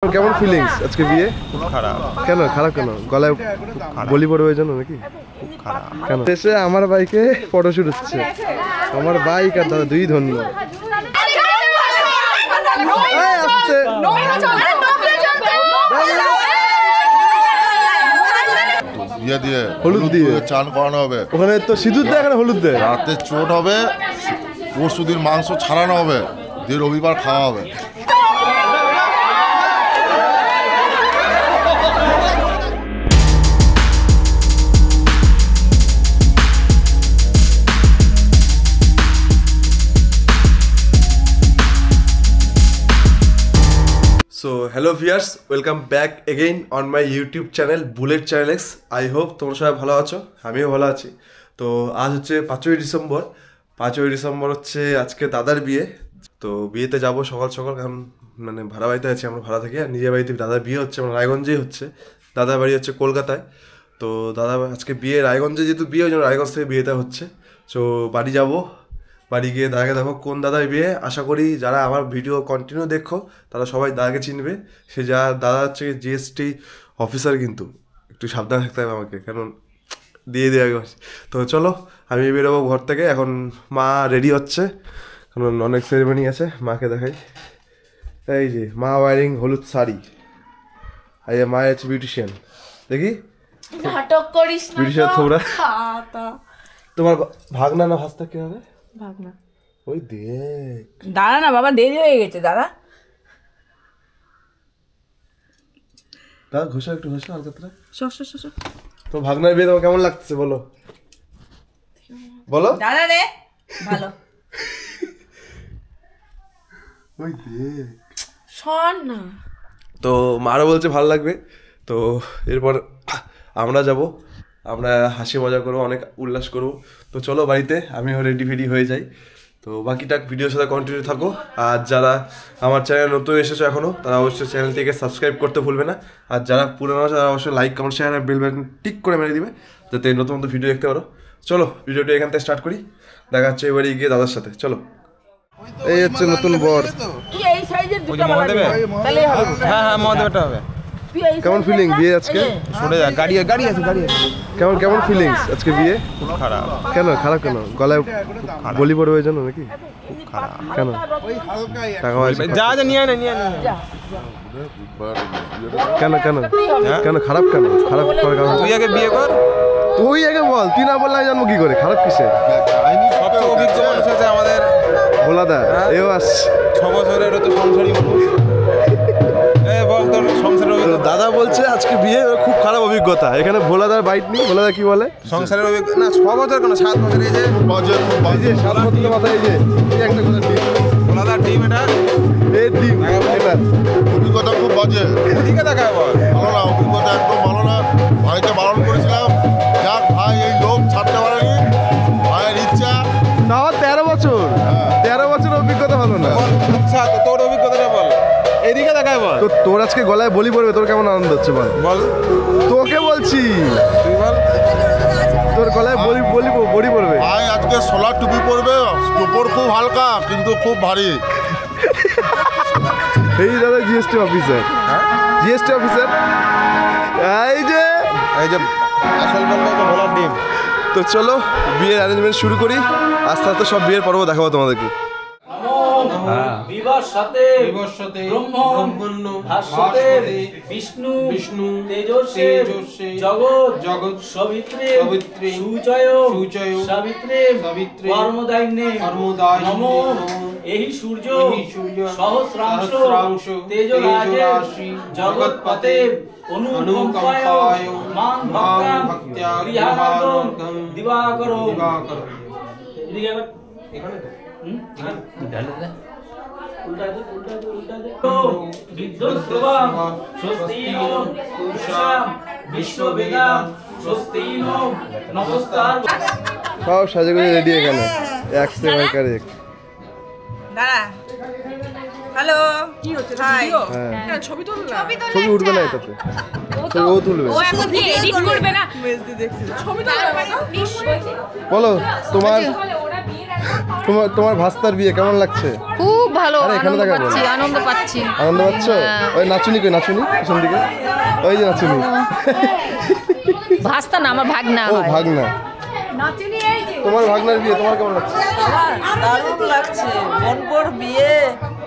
কেমন ফিলিংস আজকে বিয়ে? খুব খারাপ। কেন খারাপ? কেন গলায় বলি পড়বে ওই জন্য নাকি? খুব খারাপ। কেন? শেষে আমার বাইকে ফটোশুট হচ্ছে, আমার বাইক আর দাদা দুই ধন্য। হলুদ দিয়ে চান করানো হবে, ওখানে তো সিঁদুর দেয়, এখানে হলুদ দেয়। রাতে চোট হবে, পরশুদিন মাংস ছাড়ানো হবে, দিয়ে রবিবার খাওয়া হবে। So hello viewers, welcome back again on my YouTube channel bullet channel x. I hope তোমরা সবাই ভালো আছো, আমিও ভালো আছি। তো আজ হচ্ছে 5ই ডিসেম্বর। 5ই ডিসেম্বর হচ্ছে আজকে দাদার বিয়ে। তো বিয়েতে যাব সকাল সকাল, কারণ মানে ভাড়া বাড়িতে আছি, আমরা ভাড়া থাকি। আর নিজের বাড়িতে দাদার বিয়ে হচ্ছে, আমরা রায়গঞ্জেই হচ্ছে। দাদার বাড়ি হচ্ছে কলকাতায়। তো দাদা আজকে বিয়ে রায়গঞ্জে, যেহেতু বিয়ে ওই জন্য রায়গঞ্জ থেকে বিয়েটা হচ্ছে। সো বাড়ি যাব, বাড়ি গিয়ে দাদাকে দেখো কোন দাদার বিয়ে। আশা করি যারা আমার ভিডিও কন্টিনিউ দেখো তারা সবাই দাদাকে চিনবে। সে যা দাদা হচ্ছে জিএসটি অফিসার, কিন্তু একটু সাবধান থাকতে হবে আমাকে, কারণ দিয়ে দেওয়া। তো চলো আমি বেরোবো ঘর থেকে। এখন মা রেডি হচ্ছে, কারণ অনেক সেরেমনি আছে। মাকে দেখাই, এই যে মা ওয়ারিং হলুদ শাড়ি। এই যে মা হচ্ছে বিউটিশিয়ান, দেখি নাটক করিস না। বিউটিশিয়ান তোমরা। তোমার ভাগনা না ভাস্তা কে হবে? ভাগনা। ওই দেখ, দাঁড়া না বাবা, দেরি হয়ে গেছে দাদা। দাদা ঘষা, একটু ঘষা হালকা। শ তো ভাগনার বিয়ে তোমার কেমন লাগছে বলো, বলো। দাদা রে ভালো। ওই দেখ, শোন না। তো মারও বলছে ভালো লাগবে। তো এরপর আমরা যাব, আমরা হাসি মজা করবো, অনেক উল্লাস করবো। তো চলো বাড়িতে, আমিও রেডি ফেডি হয়ে যাই। তো বাকিটা ভিডিওর সাথে কন্টিনিউ থাকো। আর যারা আমার চ্যানেল নতুন এসেছো এখনও, তারা অবশ্যই চ্যানেলটিকে সাবস্ক্রাইব করতে ভুলবে না। আর যারা পুরোনো আছে তারা অবশ্যই লাইক কমেন্ট শেয়ার আর বেল বাটন টিক করে মেরে দিবে, যাতে নতুন নতুন ভিডিও দেখতে পারো। চলো ভিডিওটা এখান থেকে স্টার্ট করি, দেখা হচ্ছে এবারে গিয়ে দাদার সাথে। চলো, এই হচ্ছে নতুন বর। তুই এই সাইজের দুটো বাবা দেবে, তাহলে হবে। হ্যাঁ হ্যাঁ, মহাদেবটা হবে। তুই এই কেমন ফিলিং বিয়ে আজকে? সরে যা, গাড়ি আছে। কেমন ফিলিংস আজকে বিয়ে? খুব খারাপ। কেন খারাপ? কেন গলায় বলি পড়বে ওই জন্য নাকি? খুব খারাপ। কেন? টাকা পয়সা যা নিয়ে আয়। কেন খারাপ? কেন খারাপ করার কারণ? তুই আগে বিয়ে কর। তুই আগে বল, তুই না বললে আমি জানবো কি করে? খারাপ কিসে? সবচেয়ে অভিজ্ঞ মানুষ আছে আমাদের ভোলাদা, এও আসছে। 6 বছরের তো সংসারী মানুষ। বল তোর সংসারের তো দাদা বলছে আজকে বিয়ে খুব খারাপ অভিজ্ঞতা। এখানে ভোলাদার বাইট নেই। ভোলাদা কি বলে? সংসারের অভিজ্ঞতা না, 6 বছর কেন 7 বছর। এই যে এই যে 7 বছরের মাথায় এই যে একটা কথা ডিম, ওলাদার টিম, এটা এই ডিম এটা অভিজ্ঞতা খুব বাজে। এদিকে দেখায় বল। ভালো না, অভিজ্ঞতা একদম ভালো না। ভাইকে বারণ করেছিলাম, যাক ভাই এই লোক ছাড়তে পারেনি, ভাইয়ের ইচ্ছা। তাও 13 বছর, 13 বছর অভিজ্ঞতা ভালো না। আচ্ছা, তো তোর অভিজ্ঞতাটা বল, এদিকে দেখায় বল। তো তোর আজকে গলায় বলি পড়বে, তোর কেমন আনন্দ হচ্ছে বল? বল তোকে বলছি, তুই বল। তোর গলায় বলি পড়বে। ভাই আজকে সোলার টুপি পরবে, টোপর খুব হালকা কিন্তু খুব ভারী। এই দাদা জিএসটি অফিসার, জিএসটি অফিসার। এই যে আসল বলবো তো ভোলার টিম। তো চলো বিয়ের অ্যারেঞ্জমেন্ট শুরু করি। আস্তে আস্তে সব বিয়ের পর্ব দেখাবো তোমাদেরকে। বিবর্ষতে ব্রহ্মণ্য ভাস্বতে বিষ্ণু তেজস্বে জগৎ সবিত্রে সুচয় সাবিত্রে কর্মদায়িন্যে নমো। এই সূর্য সহস্রাংশ তেজরাশি জগৎপতে অনুকম্পায় মান ভক্ত্যা গৃহাণার্থম দিবাকর। এখানে তো বিদ্যুৎস্রবং স্বস্তিনো পুরুষাম বিশ্ববেদাম স্বস্তিনো নমস্কার। সব সাজে গুজে রেডি এখানে, এক সে বাইকার এক। দাঁড়া, হ্যালো, কি হচ্ছে? হাই, হ্যাঁ, ছবি তুললা? ছবি উঠবে না এটাতে, ছবি ও তুলবে। ও এখন এডিট করবে না, ছবি তুলবে না। বলো তোমার তোমার ভাস্তার বিয়ে কেমন লাগছে? খুব ভালো, আরে এখানে আনন্দ দেখা পাচ্ছি, বলো। আনন্দ পাচ্ছি। আনন্দ পাচ্ছ? ওই নাচুনি কই নাচুনি পিছন দিকে, ওই যে নাচুনি। ভাস্তা না, আমার ভাগনা ও হয়। ভাগনা, তোমার ভাগনার বিয়ে তোমার কেমন লাগছে? দারুণ লাগছে। বোনপোর বিয়ে।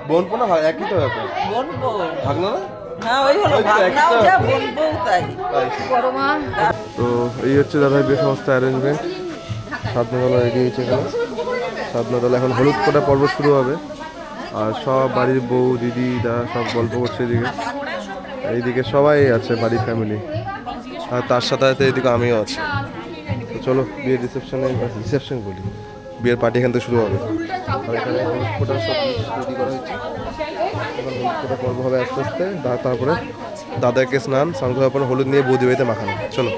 বোনপো না একই তো ব্যাপার, বোনপো। ভাগনা না? হ্যাঁ ওই হলো ওই তো একই ভাগনাও তো। যা বোনপোও তাই। বড় মা তো এই হচ্ছে দাদার বিয়ে সমস্ত অ্যারেঞ্জমেন্ট। সাধনাতলা রেডি হয়েছে এখানে। সাধনাতলা এখন হলুদ ফোটা পর্ব শুরু হবে, আর সব বাড়ির বউ দিদি দা সব গল্প করছে এদিকে। এইদিকে সবাই আছে বাড়ির ফ্যামিলি, আর তার সাথে সাথে এদিকে আমিও আছি। তো চলো বিয়ের রিসেপশন বলি, বিয়ের পার্টি এখান থেকে শুরু হবে। আর এখানে হলুদ ফোটার সব রেডি করা হয়েছে। এখন হলুদ ফোটা পর্ব হবে আস্তে আস্তে, তারপরে দাদাকে স্নান করার পর হলুদ নিয়ে বৌদি বাড়িতে মাখানো। চলো।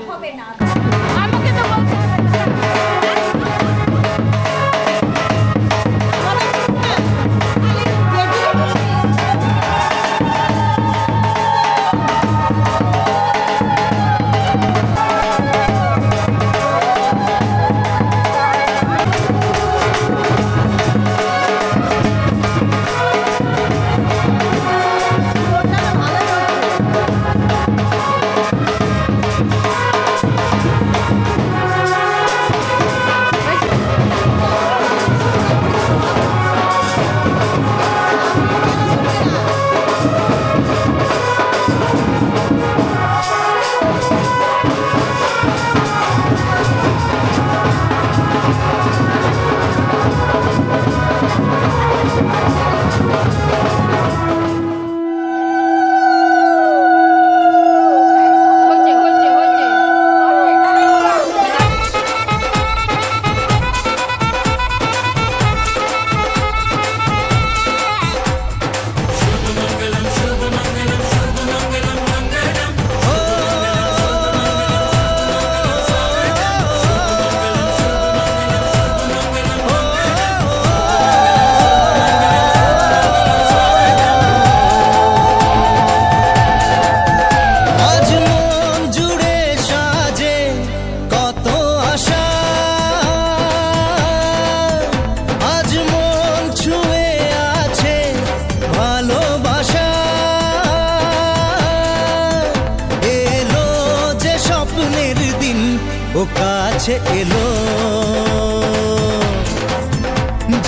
কাছে এলো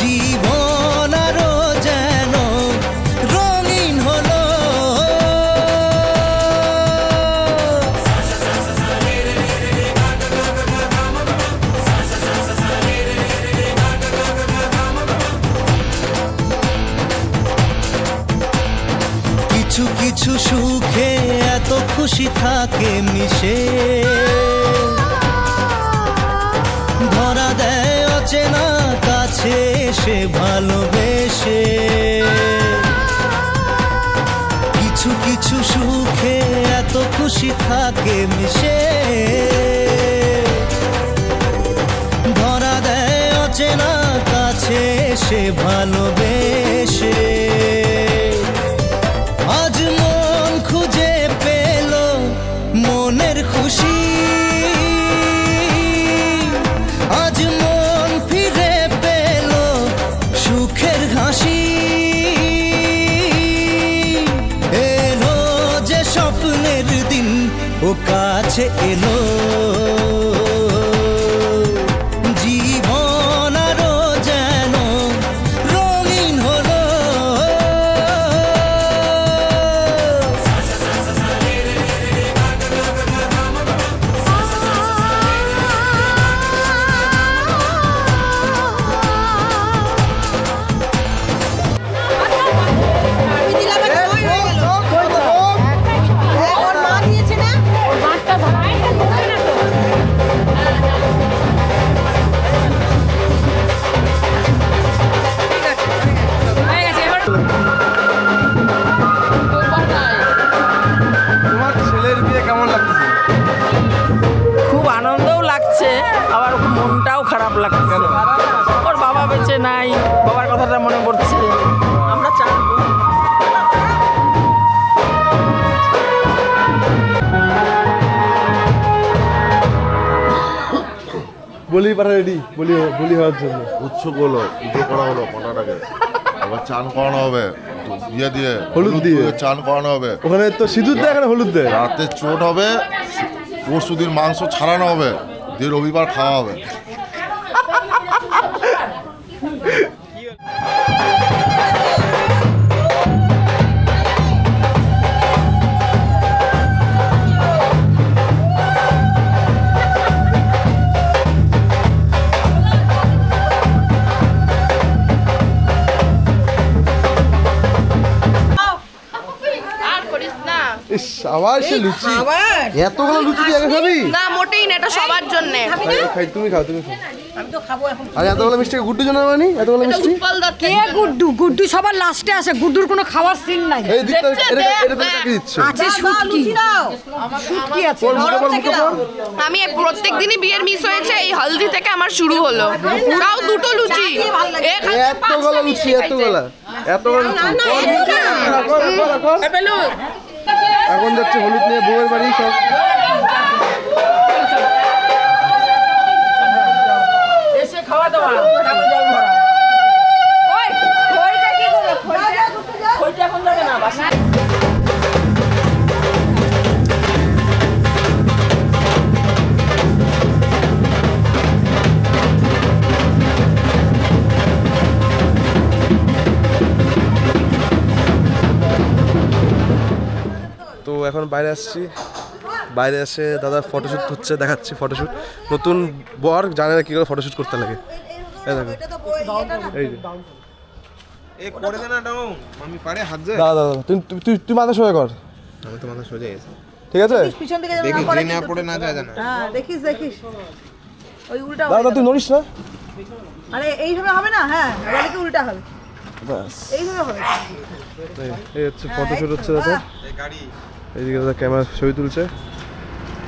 জীবন আরো যেন রঙিন হলো। কিছু কিছু সুখে এত খুশি থাকে মিশে, ধরা দেয় অচেনা কাছে সে ভালোবেসে। কিছু কিছু সুখে এত খুশি থাকে মিশে, ধরা দেয় অচেনা কাছে সে ভালোবেসে। আজ মন খুঁজে পেল মনের খুশি, আজ মন ফিরে পেল সুখের হাসি। এলো যে স্বপ্নের দিন ও কাছে এলো, জীবন আরো যেন রঙিন হলো। তোমার ছেলের বিয়ে কেমন লাগছে? খুব আনন্দও লাগছে, আবার খুব মনটাও খারাপ লাগছে। ওর বাবা বেঁচে নাই, বাবার কথাটা মনে পড়ছে। আমরা চাইবো বলি পাঠা রেডি, বলি হওয়ার জন্য। উৎসুক হলো, পুজো করা হলো পাঁঠাটাকে, আবার চান করানো হবে ইয়ে দিয়ে, হলুদ দিয়ে চান করানো হবে। ওখানে তো সিঁদুর দেয়, এখানে হলুদ দেয়। রাতে চোট হবে, পরশু দিন মাংস ছাড়ানো হবে, দিয়ে রবিবার খাওয়া হবে। ইস, আবার সে লুচি, এতগুলো লুচি তুই একা খাবি? না মোটেই না, এটা সবার জন্য। খাই, তুমি খাও, তুমি খাও। আমি তো খাবো এখন। আরে এতগুলো মিষ্টি গুড্ডু জন্য মানে এতগুলো মিষ্টি? কে গুড্ডু সবার লাস্টে আসে, গুড্ডুর কোনো খাওয়ার সিন নাই। এই দিকটা এটা কাকে দিচ্ছ? আছে শুটকি, শুটকি আছে। আমি প্রত্যেক দিনই বিয়ের মিস হয়েছে, এই হলদি থেকে আমার শুরু হলো। তাও দুটো লুচি, এতগুলো লুচি, এতগুলো লুচি। এখন যাচ্ছে হলুদ নিয়ে বউয়ের বাড়ি সব। এসে খাওয়া দাওয়া, তারপরে জল ভরা। ওই খইটা কি করবে? খইটা এখন যাবে না বাসা। তো এখন বাইরে আসছি, বাইরে এসে দাদা ফটোশ্যুট হচ্ছে, দেখাচ্ছি ফটোশ্যুট। নতুন বর জানে না কি করে ফটোশ্যুট করতে লাগে। এই দেখো, এই যে এ করে দে না ডাউন, আমি পারে হাত দে। দাদা তুই মাথা সোজা কর। আমি তো মাথা সোজা গেছে, ঠিক আছে? পিছন দিকে দেখি ট্রেনে পড়ে না যায় জানা। হ্যাঁ, দেখিস ওই উল্টা। দাদা তুই নড়িস না। আরে এইভাবে হবে না, হ্যাঁ এবারে কি উল্টা হবে, ব্যাস, এইভাবে হবে। এই হচ্ছে ফটোশ্যুট হচ্ছে দাদা। এইদিকে দাদা ক্যামেরা ছবি তুলছে,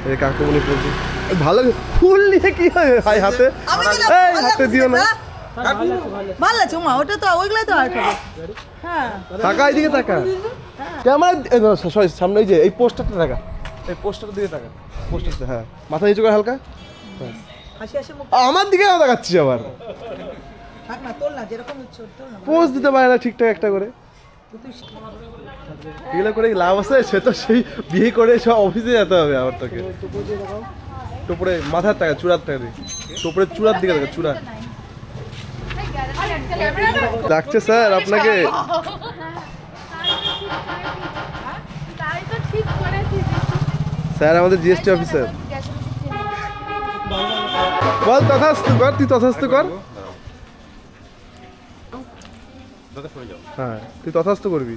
এই কাকুমনি বলছে ভালো ফুল নিয়ে কি হয় হাই হাতে, এই হাতে দিও না। ভালো লাগছে মা, ওটা তো ওইগুলাই তো আর্ট হবে। হ্যাঁ টাকা এইদিকে টাকা, ক্যামেরা সরি সামনে, এই যে এই পোস্টারটা টাকা, এই পোস্টারটার দিকে টাকা, পোস্টারটা। হ্যাঁ, মাথা নিচু করে হালকা। হাসি হাসি মুখ, আমার দিকে দেখাচ্ছিস আবার। থাক না, তোল না, যেরকম ইচ্ছে তোল না। পোজ দিতে পারে না ঠিকঠাক একটা করে। এগুলো করে লাভ আছে? সে তো সেই বিয়ে করে সব অফিসে যেতে হবে আবার তোকে। টোপরে মাথার টাকা, চূড়ার টাকা দিই, টোপরে চূড়ার দিকে টাকা, চূড়া। ডাকছে স্যার আপনাকে। স্যার আমাদের জিএসটি অফিসার। বল তথাস্তু কর, তুই তথাস্তু কর। হ্যাঁ, তুই তথাস্তু করবি।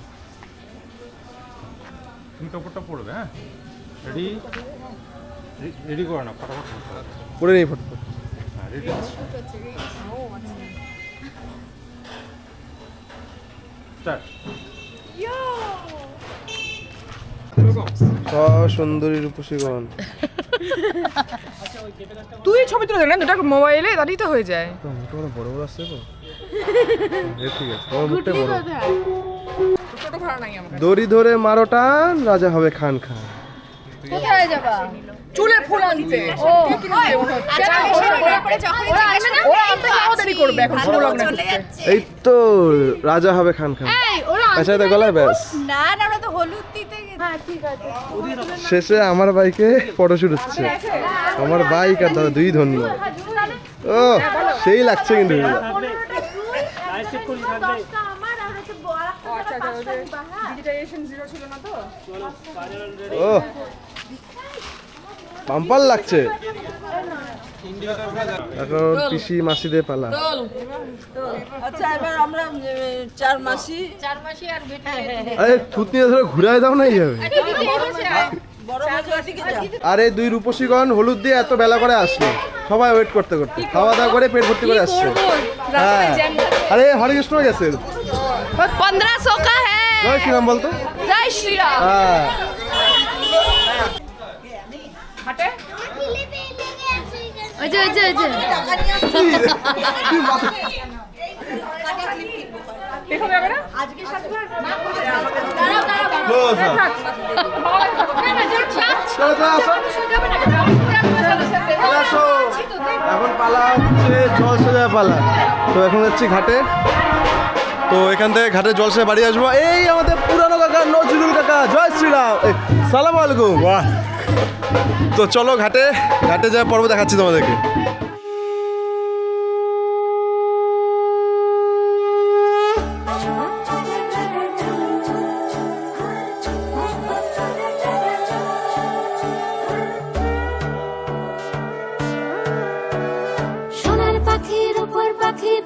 তুমি টপরটা পড়বে। হ্যাঁ, রেডি রেডি করো না, ফটাফট পড়ে নেই ফটো। হ্যাঁ, রেডি। স্টার্ট। সুন্দরী রূপসীগণ। তুই ছবি তুলে দেখ না, দুটো মোবাইলে তাহলেই তো হয়ে যায়। মোটামুটি বড় বড় আসছে তো, ঠিক আছে, তোমার মুখটা বড়। ছোট ভাড়া নাই আমার। দড়ি ধরে মারো টান, রাজা হবে খান খান। কোথায় যাবা? চুলে ফুল আনতে। দেরি করবে এখন, পুরো লগ্ন এই তো রাজা হবে খান খান। আচ্ছা তো গলায় ব্যাস। না না, ওরা তো হলুদ দিতে গেছে। হ্যাঁ ঠিক আছে। শেষে আমার বাইকে ফটোশুট হচ্ছে, আমার বাইক আর দাদা দুই ধন্য। ও সেই লাগছে কিন্তু। ও পাম্পার লাগছে। এখন পিসি মাসিদের পালা। আচ্ছা এবার আমরা চার মাসি আর বেটা। আরে থুতনি ধরে ঘুরাই দাও না এইভাবে। বড় মাসি আসিকে যা। আরে দুই রূপসীগণ হলুদ দিয়ে এত বেলা করে আসলো, সবাই ওয়েট করতে করতে, খাওয়া দাওয়া করে পেট ভর্তি করে আসছে। হ্যাঁ, আরে হরে কৃষ্ণ গেছে। 1500 का है। জয় শ্রীরাম বলতো। जय श्री राम। হ্যাঁ, ওই যে টাকা নিয়ে আসছি। দেখো যাবে না আজকে সাজবে আর close up। চলো, চলো, আসো। চলে আসো। এখন পালা হচ্ছে জল সাজা পালা। তো এখন যাচ্ছি ঘাটে, তো এখান থেকে ঘাটে জল সাজা বাড়ি আসবো। এই আমাদের পুরানো কাকা নজরুল কাকা, জয় শ্রীরাম, সালাম আলাইকুম। বাহ, তো চলো ঘাটে যাওয়ার পর্ব দেখাচ্ছি তোমাদেরকে।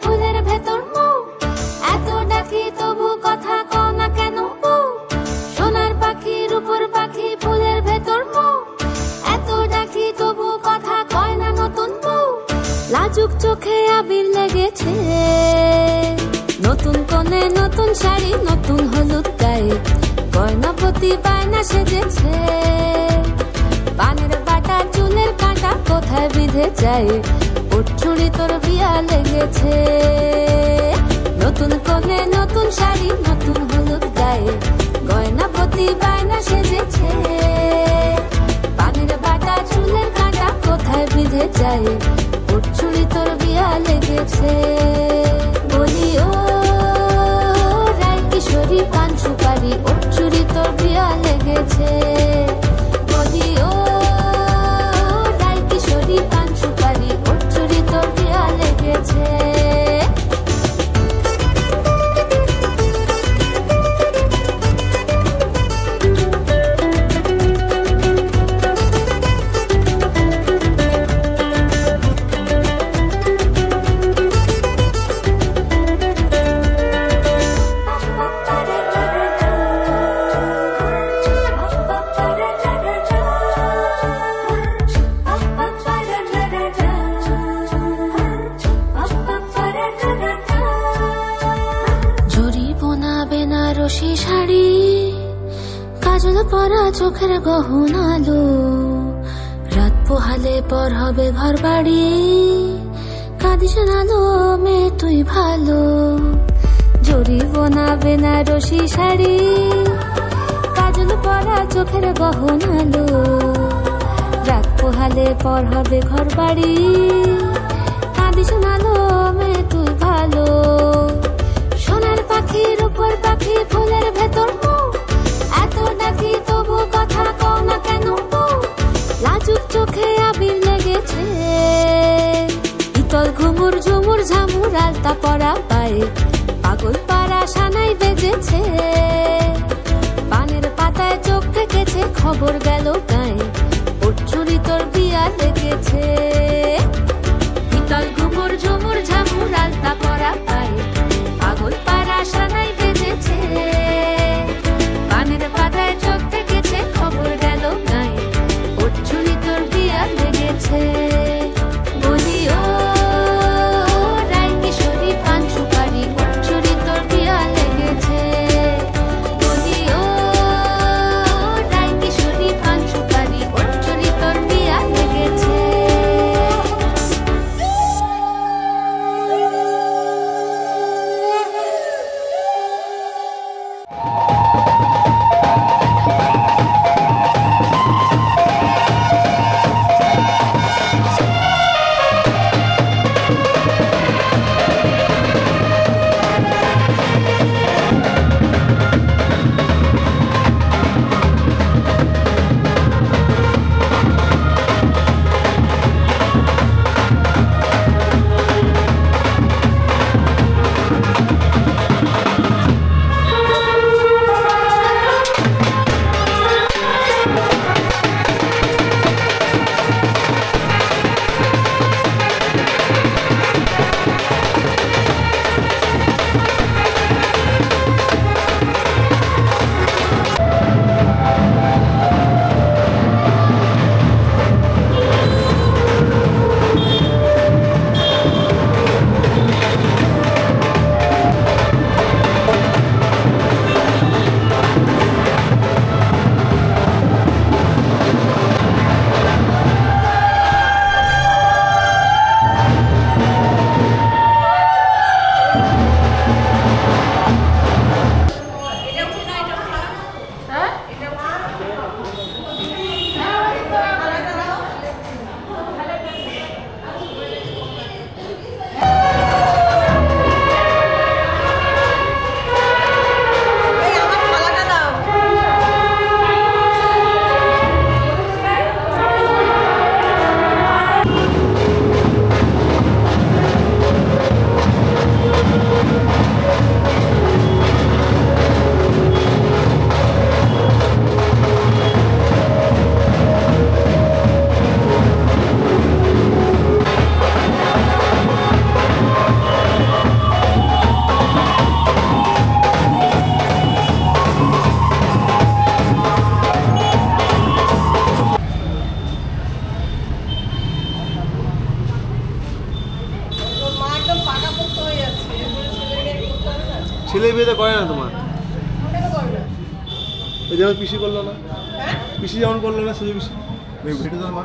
ফুলের ভেতর এত ডাকি তবু কথা কও না কেন? সোনার পাখির উপর পাখি ফুলের ভেতর এত ডাকি তবু কথা কয় না নতুন বউ। লাজুক চোখে আবির লেগেছে, নতুন কোণে নতুন শাড়ি নতুন হলুদ গায়ে, গয়না প্রতি বায়না সেজেছে। পানের বাটা চুলের কাঁটা কোথায় বিঁধে যায়, উঠছুড়ি তোর বিয়া লেগেছে। নতুন কোণে নতুন শাড়ি নতুন হলুদ গায়ে, গয়না প্রতি বায়না সেজেছে। পানের বাটা চুলের কাঁটা কোথায় বিঁধে যায়, উঠছুড়ি তোর বিয়া লেগেছে। বলি ও রায় কিশোরী পান সুপারি, উঠছুড়ি তোর বিয়া লেগেছে। বলি ও রায় কিশোরী পান সুপারি, উঠছুড়ি তোর বিয়া লেগেছে। শাড়ি কাজল পরা চোখের গহনালো, রাত পোহালে পর হবে ঘর বাড়ি, কাঁদিস নালো মেয়ে তুই ভালো। জরি বোনা বেনারসি শাড়ি কাজল পরা চোখের গহনালো, রাত পোহালে পর হবে ঘর বাড়ি, কাঁদিস নালো মেয়ে তুই ভালো। সোনার পাখির উপর পাখি ফুলের ভেতর এত ডাকি তবু কথা কও না কেন? লাজুক চোখে আবির লেগেছে, ইতল ঘুমুর ঝুমুর ঝামুর আলতা পরা পায়ে, পাগল পাড়া সানাই বেজেছে। পানের পাতায় চোখ থেকেছে, খবর গেল গায়ে, উঠছুড়ি তোর বিয়া লেগেছে। ইতল ঘুমুর ঝুমুর ঝামুর আলতা পরা পায়ে, পাগল পাড়া সানাই বেজেছে। পানের পাতায় চোখ থেকেছে, খবর গেল গায়ে, উঠছুড়ি তোর বিয়া লেগেছে। বলি ও রায় কিশোরী পান সুপারি, উঠছুড়ি তোর বিয়া লেগেছে। বলি ও রায় কিশোরী পান সুপারি, বিয়েতে করে না তোমার? এই যেমন পিসি করলো না, পিসি যেমন করলো না, সেই পিসি ভেটে তোর মা।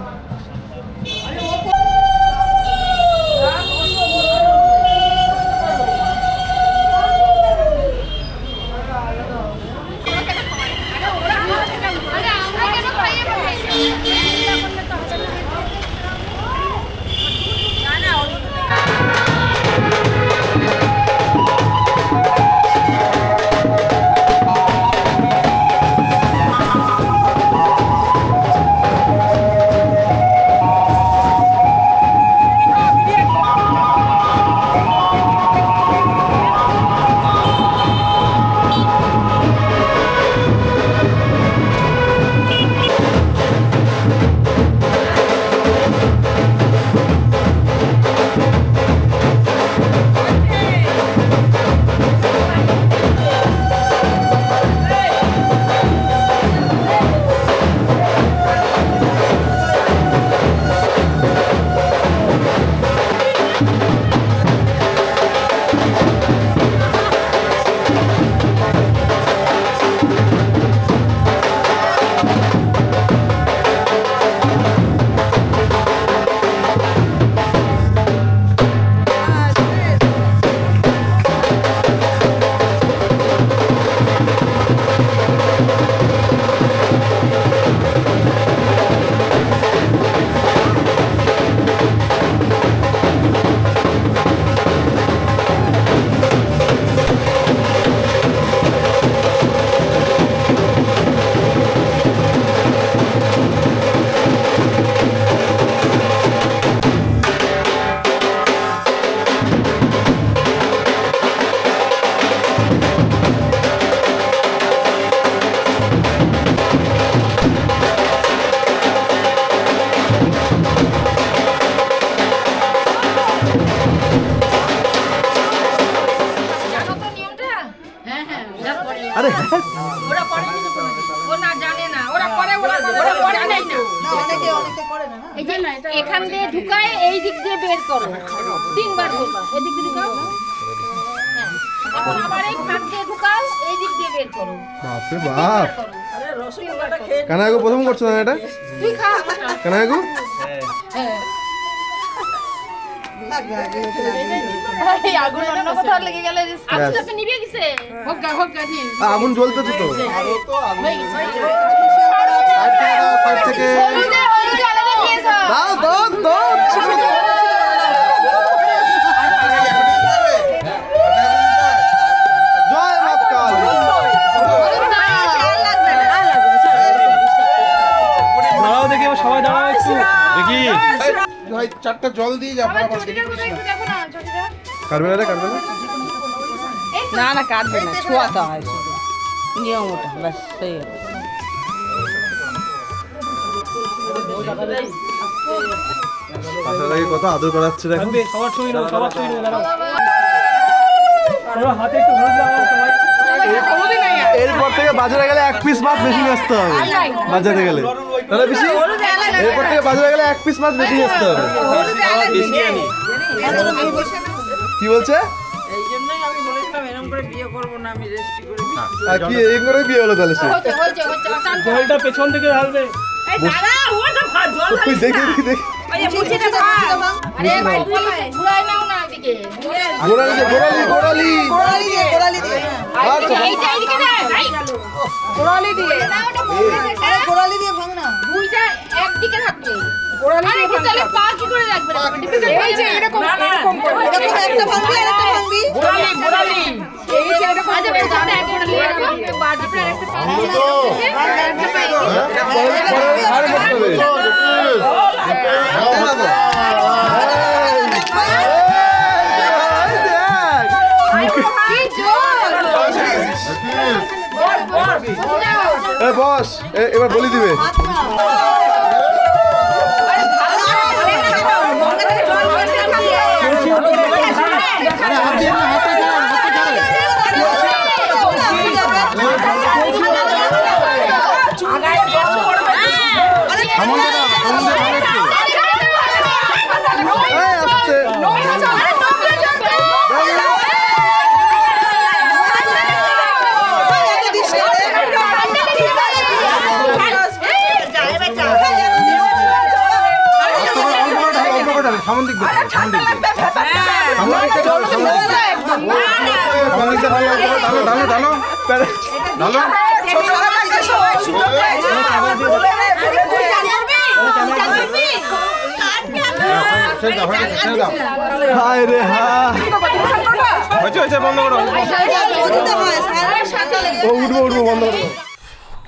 এখান দিয়ে ঢুকায় এই দিক দিয়ে বের করো, 3 বার বলবা, এদিক দিয়ে ঢুকাও, আবার এই ফাঁক দিয়ে ঢুকাও, এই দিক দিয়ে বের করো। বাপরে বাপ, কানাগো প্রথম করছো না এটা? তুই খা কানাগো। এই আগুন অন্য কোথাও লেগে গেলে আগুন তো নিভে গেছে, হোক গা নি আগুন জ্বলতেছে তো। দাও দাও দাও, জয় মা কালী। দাঁড়াও দেখি, সবাই দাঁড়াও একটু দেখি। ভাই 4টা জল দিয়ে যা। কাটবে না রে, কাটবে না? না না কাটবে না, ছোঁয়াতে হয় শুধু, নিয়ম ওটা ব্যাস, সেই কত আদর করাচ্ছে দেখো। সবার ছবি নাও, সবার ছবি নাও, দাঁড়াও। তোমরা হাতে একটু হলুদ লাগাও সবাই। এরপর থেকে বাজারে গেলে 1 পিস মাছ বেশি নিয়ে আসতে হবে। বাজারে গেলে তাহলে বেশি, এরপর থেকে বাজারে গেলে 1 পিস মাছ বেশি নিয়ে আসতে হবে। কি বলছে? এই জন্যই আমি বলেছিলাম এরকম করে বিয়ে করবো না, আমি রেস্টি করে আর কি এই করে বিয়ে হলো তাহলে? সে জলটা পেছন থেকে ঢালবে। এই দাঁড়া, ওটা জল তুই দেখি দেখি দেখি। ওই মুছিটা ভাগ। আরে ভাই ঘুরাই নাও না এদিকে, গোড়ালি দে, গোড়ালি গোড়ালি গোড়ালি দিয়ে এইটা এদিকে না ভাই, ঘুরালি দিয়ে না, ওটা আরে গোড়ালি দিয়ে ভাঙ না। দুইটা একদিকে থাকবে, আরে কি তাহলে পা কি করে রাখবে? এই যে এরকম এরকম করে একটা ভাঙবি আর একটা ভাঙবি। গোড়ালি এই যে এরকম আজ বের করতে এক গোড়ালি এরকম বাদ আপনার একটা পা আর করতে হবে। বস এবার বলি দিবে।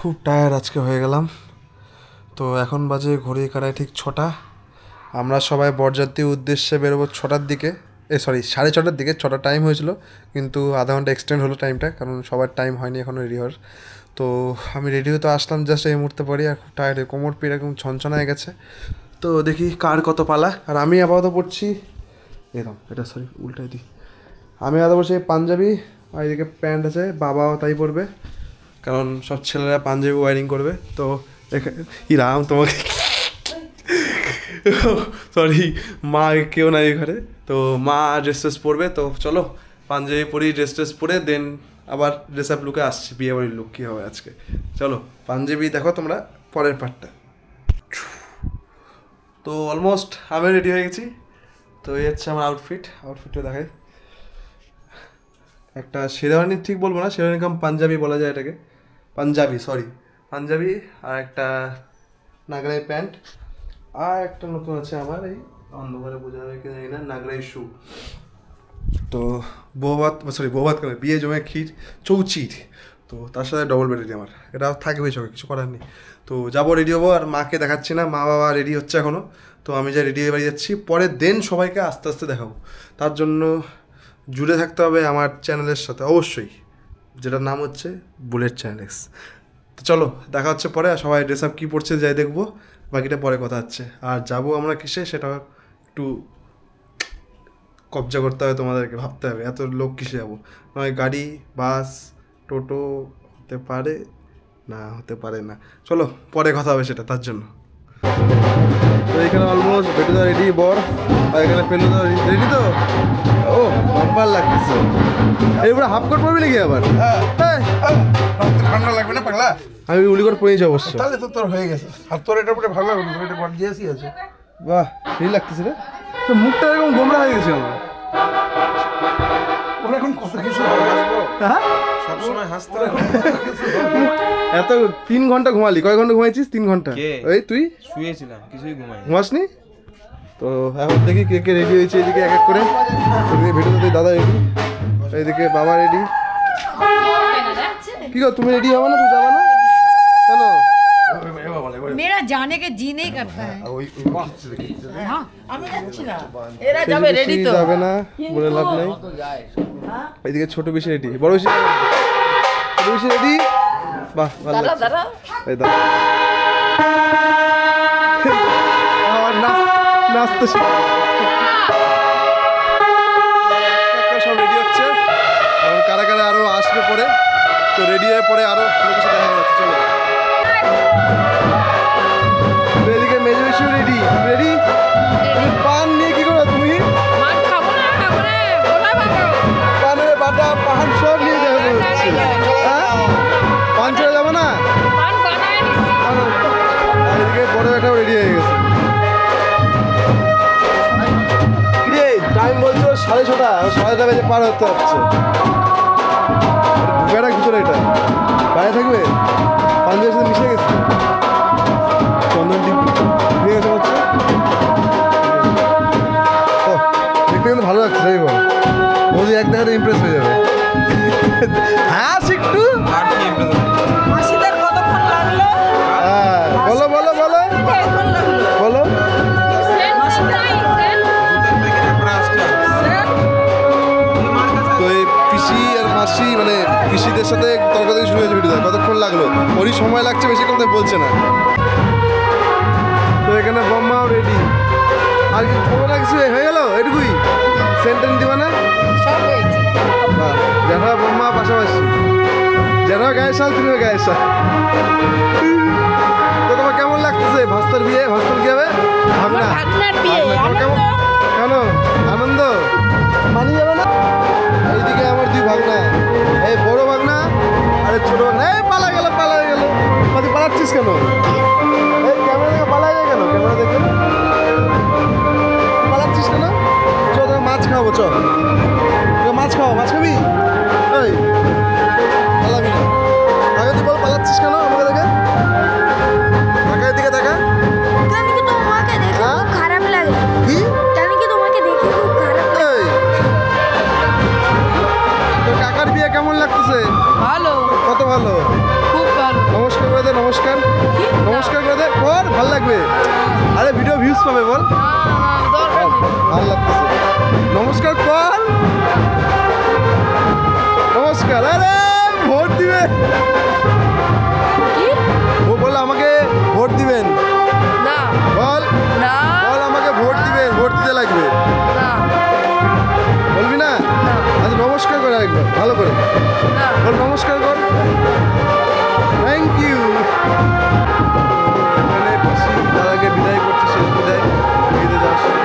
খুব টায়ার্ড আজকে হয়ে গেলাম। তো এখন বাজে ঘড়ি কাটায় ঠিক 6টা। আমরা সবাই বরযাত্রীর উদ্দেশ্যে বেরোবো 6টার দিকে, 6:30টার দিকে। 6টা টাইম হয়েছিল, কিন্তু আধা ঘন্টা এক্সটেন্ড হলো টাইমটা, কারণ সবার টাইম হয়নি এখনও রেডি হওয়ার। তো আমি রেডি হতে আসলাম জাস্ট এই মুহূর্তে পরে, আর খুব টায়ার্ড, কোমর পিঠ এরকম ছনছনা হয়ে গেছে। তো দেখি কার কত পালা। আর আমি আপাতত পড়ছি এরকম, এটা সরি উল্টাই দিই। আমি আপাতত পড়ছি পাঞ্জাবি, আর এদিকে প্যান্ট আছে, বাবাও তাই পরবে, কারণ সব ছেলেরা পাঞ্জাবি ওয়ারিং করবে। তো রাম তোমাকে সরি, মা কেউ নাই ঘরে, তো মা ড্রেস ট্রেস পরবে। তো চলো পাঞ্জাবি পরি, ড্রেস ট্রেস পরে দেন আবার ড্রেস আপ লুকে আসছি, বিয়ে বাড়ির লুক কী হবে আজকে। চলো পাঞ্জাবি দেখো তোমরা পরের পার্টটা। তো অলমোস্ট আমি রেডি হয়ে গেছি। তো এই হচ্ছে আমার আউটফিটটা দেখাই। একটা শেরওয়ানি, ঠিক বলবো না, শেরওয়ানি কাম পাঞ্জাবি বলা যায় এটাকে, পাঞ্জাবি, আর একটা নাগরাই প্যান্ট, আর একটা নতুন আছে আমার, এই অন্ধকারে বোঝা যাবে কি জানি না, নাগরাই শু। তো বৌভাত করে বিয়ে জমে ক্ষীর চৌচির, তো তার সাথে ডবল বেড রেডি আমার, এটা থাকবে চোখে, কিছু করার নেই। তো যাবো, রেডি হবো, আর মাকে দেখাচ্ছি না, মা বাবা রেডি হচ্ছে এখনও। তো আমি যা রেডি হয়ে বাড়ি যাচ্ছি, পরে দেন সবাইকে আস্তে আস্তে দেখাবো। তার জন্য জুড়ে থাকতে হবে আমার চ্যানেলের সাথে অবশ্যই, যেটার নাম হচ্ছে বুলেট চ্যানেলস। তো চলো দেখা হচ্ছে পরে। আর সবাই ড্রেস আপ কী পড়ছে যাই দেখবো, বাকিটা পরে কথা হচ্ছে। আর যাবো আমরা কিসে সেটা একটু কবজা করতে হবে, তোমাদেরকে ভাবতে হবে এত লোক কিসে যাবো। নয় গাড়ি, বাস, টোটো হতে পারে না, চলো পরে কথা হবে সেটা, তার জন্য। তো এখানে অলমোস্ট বেটুদা রেডি, বর, আর এখানে পেলুদা রেডি। তো ও বাম্পার লাগতেছে, এইবার হাফ কোট পরবি নাকি আবার? ঠান্ডা লাগবে না পাগলা? আমি উলি করে পড়েছি অবশ্য। তাহলে তো তোর হয়ে গেছে, আর তোর এটা পরে ভালো লাগবে, এটা গর্জিয়াসই আছে। বাহ সেই লাগতেছে রে, তো মুখটা এরকম গোমরা হয়ে গেছে আমার। ওরা এখন কত কিছু সবসময় হাসতে এত 3 ঘন্টা ঘুমালি? কয় ঘন্টা ঘুমাইছিস? 3 ঘন্টা। এই তুই শুয়েছিলাম, কিছুই ঘুমাসনি? তো এখন দেখি কে কে রেডি হয়েছে, এদিকে এক এক করে। এদিকে ভিডিওতে দাদা রেডি, এইদিকে বাবা রেডি। কি গো তুমি রেডি হবে না? তুই যাবে না কেন? मेरा जाने के जी नहीं करता है। আমি যাচ্ছি না, এরা যাবে, রেডি তো যাবে না বলে লাভ নাই। এইদিকে ছোট বেশি রেডি, বড় বেশি রেডি। বাহ ভালো লাগছে। দাদা এই দাদা আমার নাচতে সব রেডি হচ্ছে। এখন কারা কারা আরো আসবে পরে, তো রেডি হয়ে পরে আরো লোকের সাথে দেখা যাচ্ছে। চলো এদিকে মেজো ইস্যু রেডি, পান নিয়ে কি করো তুমি? পানের বাটা পান সব নিয়ে যাবে, পান ছেড়ে যাবো না। এদিকে বড় একটাও রেডি হয়ে গেছে। টাইম বলছো 6:30, 6:30 বেজে পার হতে হচ্ছে। ঢুকে রাখ ভিতরে, এটা বাইরে থাকবে, পাঞ্জাবের সাথে মিশে গেছে, চন্দন টিপ হয়ে গেছে হচ্ছে। ও দেখতে কিন্তু ভালো লাগছে, তাই বল, বৌদি এক দেখাতে ইমপ্রেস হয়ে যাবে। হ্যাঁ একটু মাসিদের কতক্ষণ লাগলো? বলো বলো বলো বলো। তো এই পিসি আর মাসি, মানে পিসিদের সাথে তর্কাতর্কি শুরু হয়েছে ভিডিও। কতক্ষণ লাগলো? ওরই সময় লাগছে বেশি, কথা বলছে না। তো এখানে বম্মাও রেডি, আর কি কোনো না কিছু হয়ে গেল, এটুকুই। সেন্টেন্স দিবা না? সব হয়েছে। যারা বম্মা পাশাপাশি, যারা গায়ের সাল, তুমিও গায়ের সাল। তো তোমার কেমন লাগতেছে? ভাস্তার বিয়ে, ভাস্তার কি হবে? ভাবনা কেমন? কেন আনন্দ মানি যাবে না? এইদিকে আমার 2 ভাগনা, এই বড় ভাগনা আরে ছোট ভাগনা। এই পালা গেল তুই পালাচ্ছিস কেন? এই ক্যামেরা দেখে পালাই যায় কেন? ক্যামেরা দেখে পালাচ্ছিস কেন? নমস্কার করে দে, কর, ভালো লাগবে। আরে ভিডিও ভিউজ পাবে, বল। ভালো লাগতেছে, নমস্কার কর, নমস্কার। আরে ভোট দিবে, ও বলে আমাকে ভোট দিবেন, না বল না বল আমাকে ভোট দিবেন, ভোট দিতে লাগবে, না বলবি না? আচ্ছা নমস্কার করে একবার ভালো করে বল, নমস্কার কর, থ্যাংক ইউ। এখানে পিসি দাদাকে বিদায় করছে, শেষ বিদায় বিদায় যাওয়ার সময়।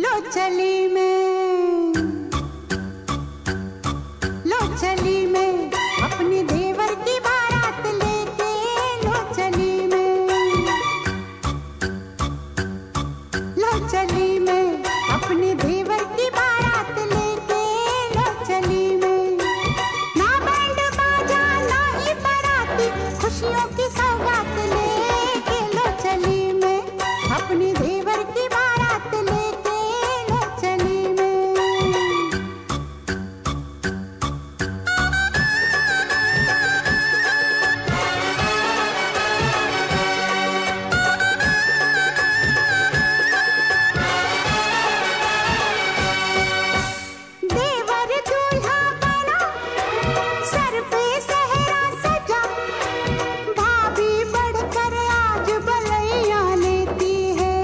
लो चली मैं अपने देवर की बारात लेके, लो चली मैं अपने देवर की बारात लेके, लो चली मैं। ना बैंड बाजा ना ही बाराती, खुशियों की सौगात लेके, लो चली मैं अपने देवर की बारात लेके, लो चली मैं। देवर दूल्हा बना, सर पे सहरा सजा, भाभी बढ़कर आज बलैया लेती है।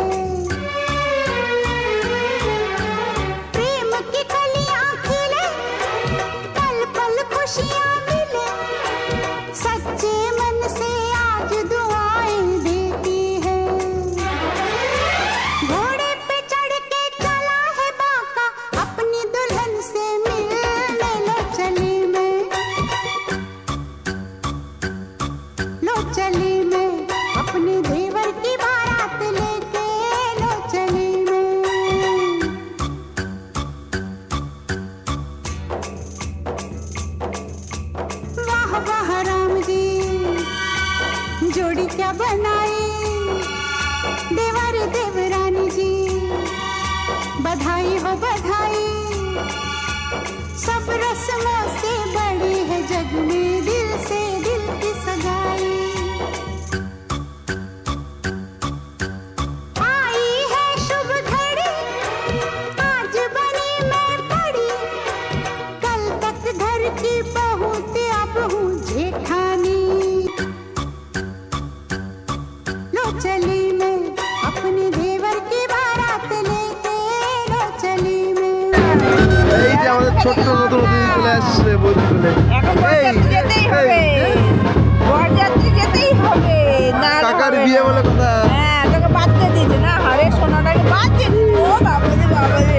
प्रेम की कलियां खिले, पल पल खुशियां मिले, सच्चे मन से आज दुआएं देती है। घोड़े पे चढ़ के चला है बाका, अपनी दुल्हन से मिलने, लो चली मैं, लो चली मैं अपने देवर की बारात लेके, लो चली मैं। वाह वाह राम जी, जोड़ी क्या बनाई, देवर देवरानी जी, बधाई हो बधाई। सब रस्मों से बड़ी है जग में दिल से दिल की सगाई। आई है शुभ घड़ी, आज बनी मैं बड़ी, कल तक घर की बहू थी अब हूँ जेठानी। लो चली मैं अपने देवर की बारात लेके, लो चली मैं। এই যে আমাদের ছোট্ট নতুন অতিথি চলে আসছে, বৌদি চলে। যেতেই হবে, বরযাত্রী যেতেই হবে, না কাকার বিয়ে বলে কথা। হ্যাঁ তোকে বাদ দিয়ে দিয়েছে না, হারে সোনাটাকে বাদ দিয়ে দিয়েছে। ও বাবারে বাবারে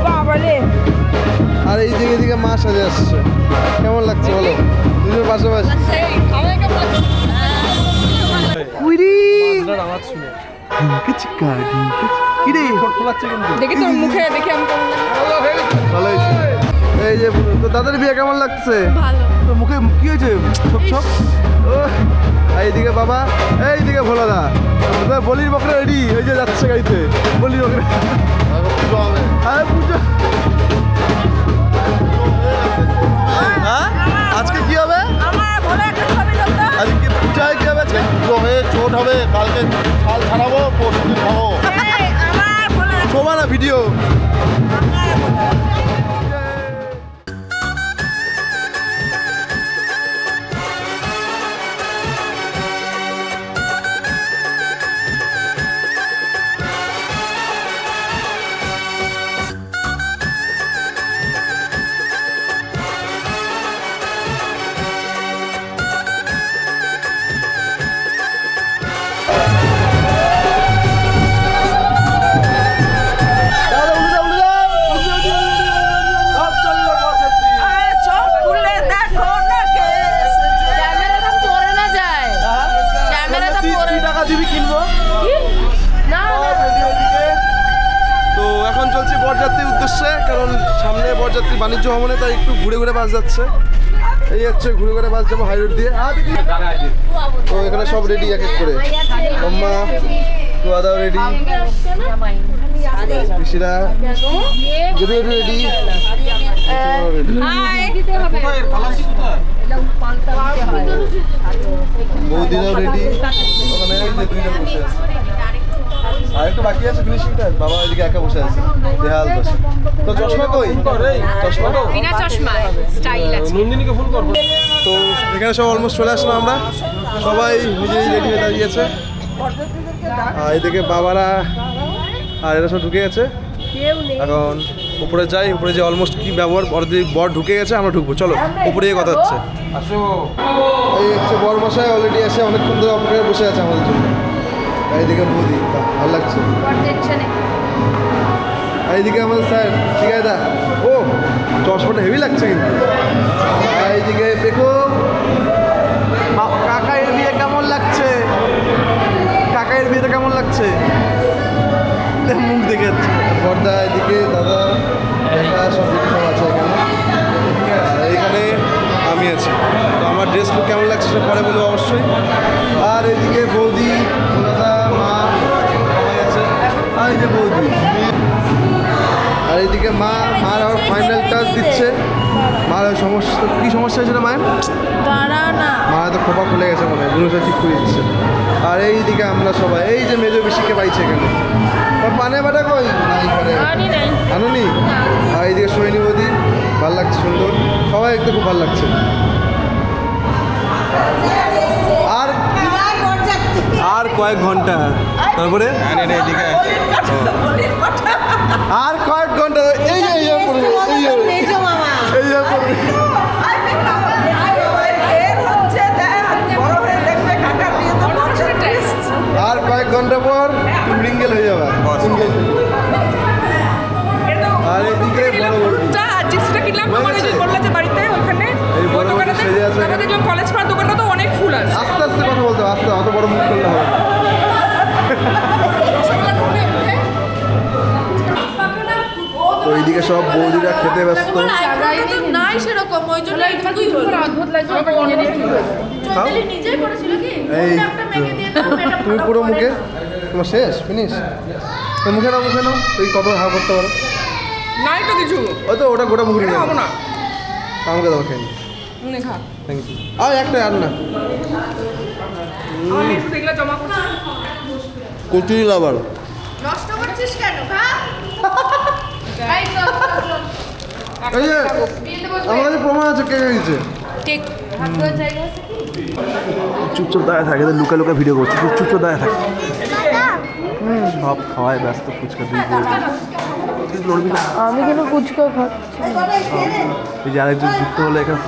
বাবারে। আর এই দিকে দিকে মা সাজে আসছে, কেমন লাগছে বলো দুজনের পাশাপাশি? আওয়াজ শুনে দেখি তোর মুখে দেখি আমি কেমন ভালো হয়েছে। এই যে তো দাদার বিয়ে কেমন লাগছে? ভালো। তো মুখে কি হয়েছে ছোপ ছোপ? ও এইদিকে বাবা, এইদিকে ভোলা দা, বলির বকরা রেডি এই যে যাচ্ছে গাড়িতে, বলির বকরা। পুজো হবে, আরে পুজো হ্যাঁ আজকে কি হবে? আমার বলে একটা ছবি দাও তো। আজকে পূজায় কি হবে? আজকে পুজো হয়ে চোট হবে, কালকে ছাল ছাড়াবো, পরশু দিন খাবো। এই, আমার বলে শোভা না ভিডিও। বরযাত্রীর উদ্দেশ্যে, কারণ সামনে বরযাত্রী বাণিজ্য ভবনে, তাই একটু ঘুরে ঘুরে বাস যাচ্ছে। এই হচ্ছে ঘুরে ঘুরে বাস যাবো হাই রোড দিয়ে। তো এখানে সব রেডি এক এক করে, আম্মা খাওয়া দাওয়া রেডি, মাসিরা রেডি বৌদিরাও রেডি ওখানে এই যে দুইজন বসে আছে আর একটু বাকি আছে ফিনিশিংটা বাবা এদিকে একা বসে আছে দেহাল বসে তো চশমা কই চশমা তো বিনা চশমা স্টাইল আছে নন্দিনীকে ফোন কর তো এখানে সব অলমোস্ট চলে আসলাম আমরা সবাই নিজেই রেডি হয়ে দাঁড়িয়েছে আর এদিকে বাবারা আর এরা সব ঢুকে গেছে এখন উপরে যাই উপরে যে অলমোস্ট কি ব্যবহার বর ঢুকে গেছে আমরা ঢুকবো চলো উপরে গিয়ে কথা হচ্ছে আসো এই হচ্ছে বর মশাই অলরেডি এসে অনেকক্ষণ ধরে অপেক্ষায় বসে আছে আমাদের জন্য এইদিকে বৌদি ভালো লাগছে এইদিকে আমাদের স্যার ঠিক আছে দা ও চশমাটা হেভি লাগছে কিন্তু এইদিকে দেখো কাকাইয়ের বিয়ে কেমন লাগছে কাকাইয়ের বিয়েটা কেমন লাগছে মুখ দেখে যাচ্ছে বর্দা এদিকে দাদা সব আছে এখানে এখানে আমি আছি তো আমার ড্রেস লুক কেমন লাগছে সেটা পরে বলবো অবশ্যই আর এদিকে বৌদি দাদা মা সবাই আছে আর এই যে বৌদি আর এইদিকে মার আবার ফাইনাল টাচ দিচ্ছে মার সমস্যা কী সমস্যা হয়েছিল মায়ের মায়ের তো খোপা খুলে গেছে মনে হয় বুনুটা ঠিক করে দিচ্ছে আর এইদিকে আমরা সবাই এই যে মেজো বেশিকে পাইছে এখানে পানে বাটা কই আনুনি আর এইদিকে সোহিনী বৌদি ভালো লাগছে সুন্দর সবাই দেখতে খুব ভালো লাগছে আর কয়েক ঘন্টা তারপরে আর কয়েক ঘন্টা এই আর কয়েক ঘন্টা পর সিঙ্গেল হয়ে যাবে আর এদিকে কলেজ পাড়ার দোকানটা তো অনেক ফুল আছে আস্তে আস্তে কথা বলতে আস্তে অত বড় মুখ করলে হবে তো এইদিকে সব বৌদিরা খেতে ব্যস্ত নাই সেরকম ওই জন্য এইটুকুই হলো নিজেই করেছিল কি তুমি পুরো মুখে তোমার শেষ ফিনিশ মুখে নাও তুই কত হা করতে পারো নাই তো কিছু ওই তো ওটা গোটা মুখে নিয়ে খাবো না আমাকে দাও খেয়ে নে খা থ্যাংক ইউ আর একটা আর না আমি একটু দেখলে জমা করছি কচুরি লাভার নষ্ট করছিস কেন খা এই যে আমার কাছে প্রমাণ আছে কে গেছে ঠিক চুপচাপ দাঁড়িয়ে থাকে লুকা লুকা ভিডিও করছে চুপচাপ দাঁড়িয়ে থাকে সব খাওয়ায় ব্যস্ত ফুচকা তুই লড়বি না আমি কেন ফুচকা খাচ্ছি এই যে আরেকজন যুক্ত হলো এখানে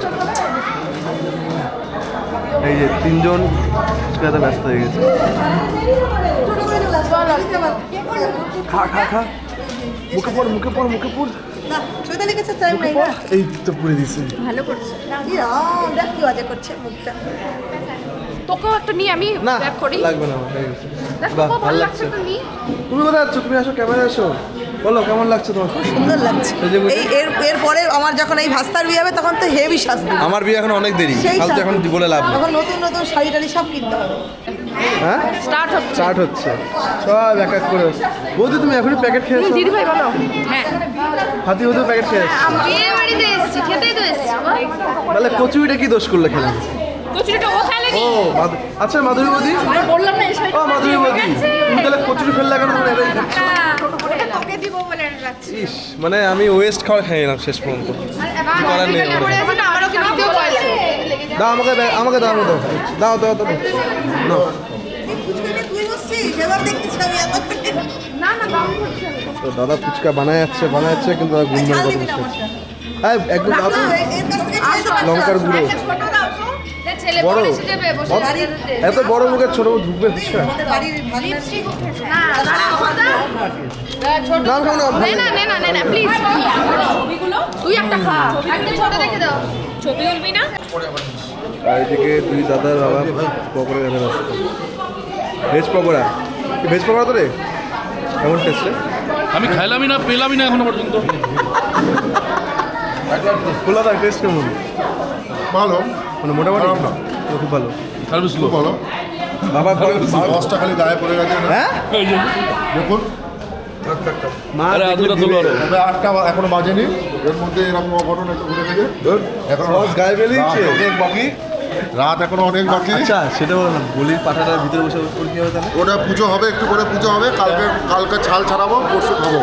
এই যে তিনজন ফুচকাতে ব্যস্ত হয়ে গেছে খা খা খা মুখে পড় এই তো পুড়ে দিছে ভালো করছিস কি মজা করছে মুখটা তোকেও একটা নিয়ে আমি ব্যাক করি লাগবে না আমার হয়ে গেছে বাহ ভালো লাগছে তো নি তুমি কোথায় আছো তুমি আসো ক্যামেরা আসো বলো কেমন লাগছে তোমার খুব সুন্দর লাগছে এই এরপরে আমার যখন এই ভাস্তার বিয়ে হবে তখন তো হেভি সাজবে আমার বিয়ে এখন অনেক দেরি ফালতু এখন বলে লাভ তখন নতুন শাড়ি টাড়ি সব কিনতে হবে হ্যাঁ স্টার্ট হচ্ছে সব এক এক করে বৌদি তুমি এখনই প্যাকেট খেয়েছো দিদি ভাই বলো হ্যাঁ হাতি হতে প্যাকেট খেয়েছো বিয়ে বাড়িতে এসেছি খেতেই তো এসেছি তাহলে কচুরিটা কি দোষ করলে খেলে কচুরিটা ও খাইলেনি ও আচ্ছা মাধুরী বৌদি আমি বললাম না এই শাড়িটা ও মাধুরী বৌদি তুমি তাহলে কচুরি ফেললে কেন মানে এটাই খাচ্ছ ওটা তোকে দিব বলে রাখছি ইস মানে আমি ওয়েস্ট খাওয়া খাই না শেষ পর্যন্ত করার নেই আমারও কি দিতেও পারছে দাও আমাকে দাও দাও নাও না দাম করছে তো দাদা ফুচকা বানায় যাচ্ছে কিন্তু দাদা গুণ মেরে কথা বলছে একদম দাও তো লঙ্কার গুঁড়ো ছেলে বড় পরে সেটা বসে এত বড় মুখে ছোট ঢুকবে ফুচকা লিপস্টিক উঠেছে না ছোট না প্লিজ ছবিগুলো তুই একটা খা একটা ছোট রেখে দাও ছবি উঠবি না আর এদিকে দুই দাদার বাবা পকোড়া খেতে ব্যস্ত ভেজ পকোড়া তো রে কেমন টেস্ট আমি খাইলামই না পেলামই না এখনো পর্যন্ত খোলা থাক টেস্ট কেমন ভালো মানে মোটামুটি খুব ভালো সার্ভিস খুব ভালো বাবা রসটা খালি গায়ে পড়ে গেছে হ্যাঁ দেখুন তবে 8টা এখনো বাজেনি, এর মধ্যে এরকম অঘটন একটু ঘটে গেছে। এখন গায়ে বেরিয়েছে অনেক বাকি, রাত এখনো অনেক বাকি। আচ্ছা সেটা বলো না, বলির পাঠাটা ভিতরে বসে কি হবে তাহলে? ওটা পুজো হবে, একটু করে পুজো হবে, কালকে ছাল ছাড়াবো, পরশু খাবো।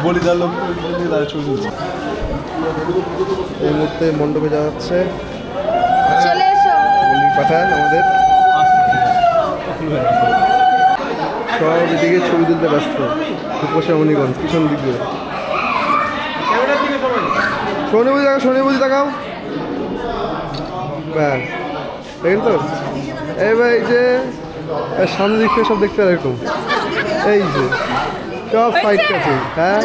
বলিদার লোক তারা ছবি তুলছে। এই মুহূর্তে মণ্ডপে যাওয়া হচ্ছে, চলে এসো। বলির পাঠান আমাদের সব এদিকে ছবি তুলতে ব্যস্ত। রূপসী রমণীগঞ্জ পিছন দিক দিয়ে। শনিবুঝি দেখাও ব্যাস, দেখেন তো? এবার এই যে সামনের দিক থেকে সব দেখতে পারে এরকম, এই যে সব ফাইট কাছে। হ্যাঁ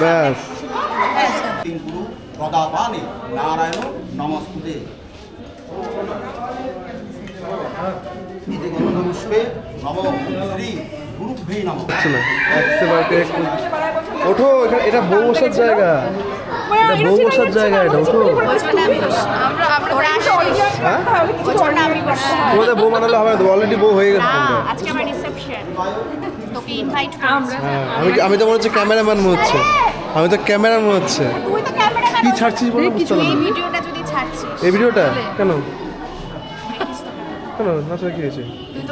ব্যাস। প্রদাপানে নারায়ণ নমস্তুতে পুষ্পে নম শ্রী গুরুভ্যে নমঃ। ওঠো, এটা বউ বসার জায়গা, এটা বউ বসার জায়গা, এটা ওঠো। তোমাদের বউ মানালে হবে না, অলরেডি বউ হয়ে গেছে। আমি তো মনে হচ্ছে ক্যামেরাম্যান মনে হচ্ছে, আমি তো ক্যামেরাম্যান মনে হচ্ছে। কি ছাড়ছিস বলো, বুঝতে পারলাম এই ভিডিওটা কেন কেন নাচা কি হয়েছে?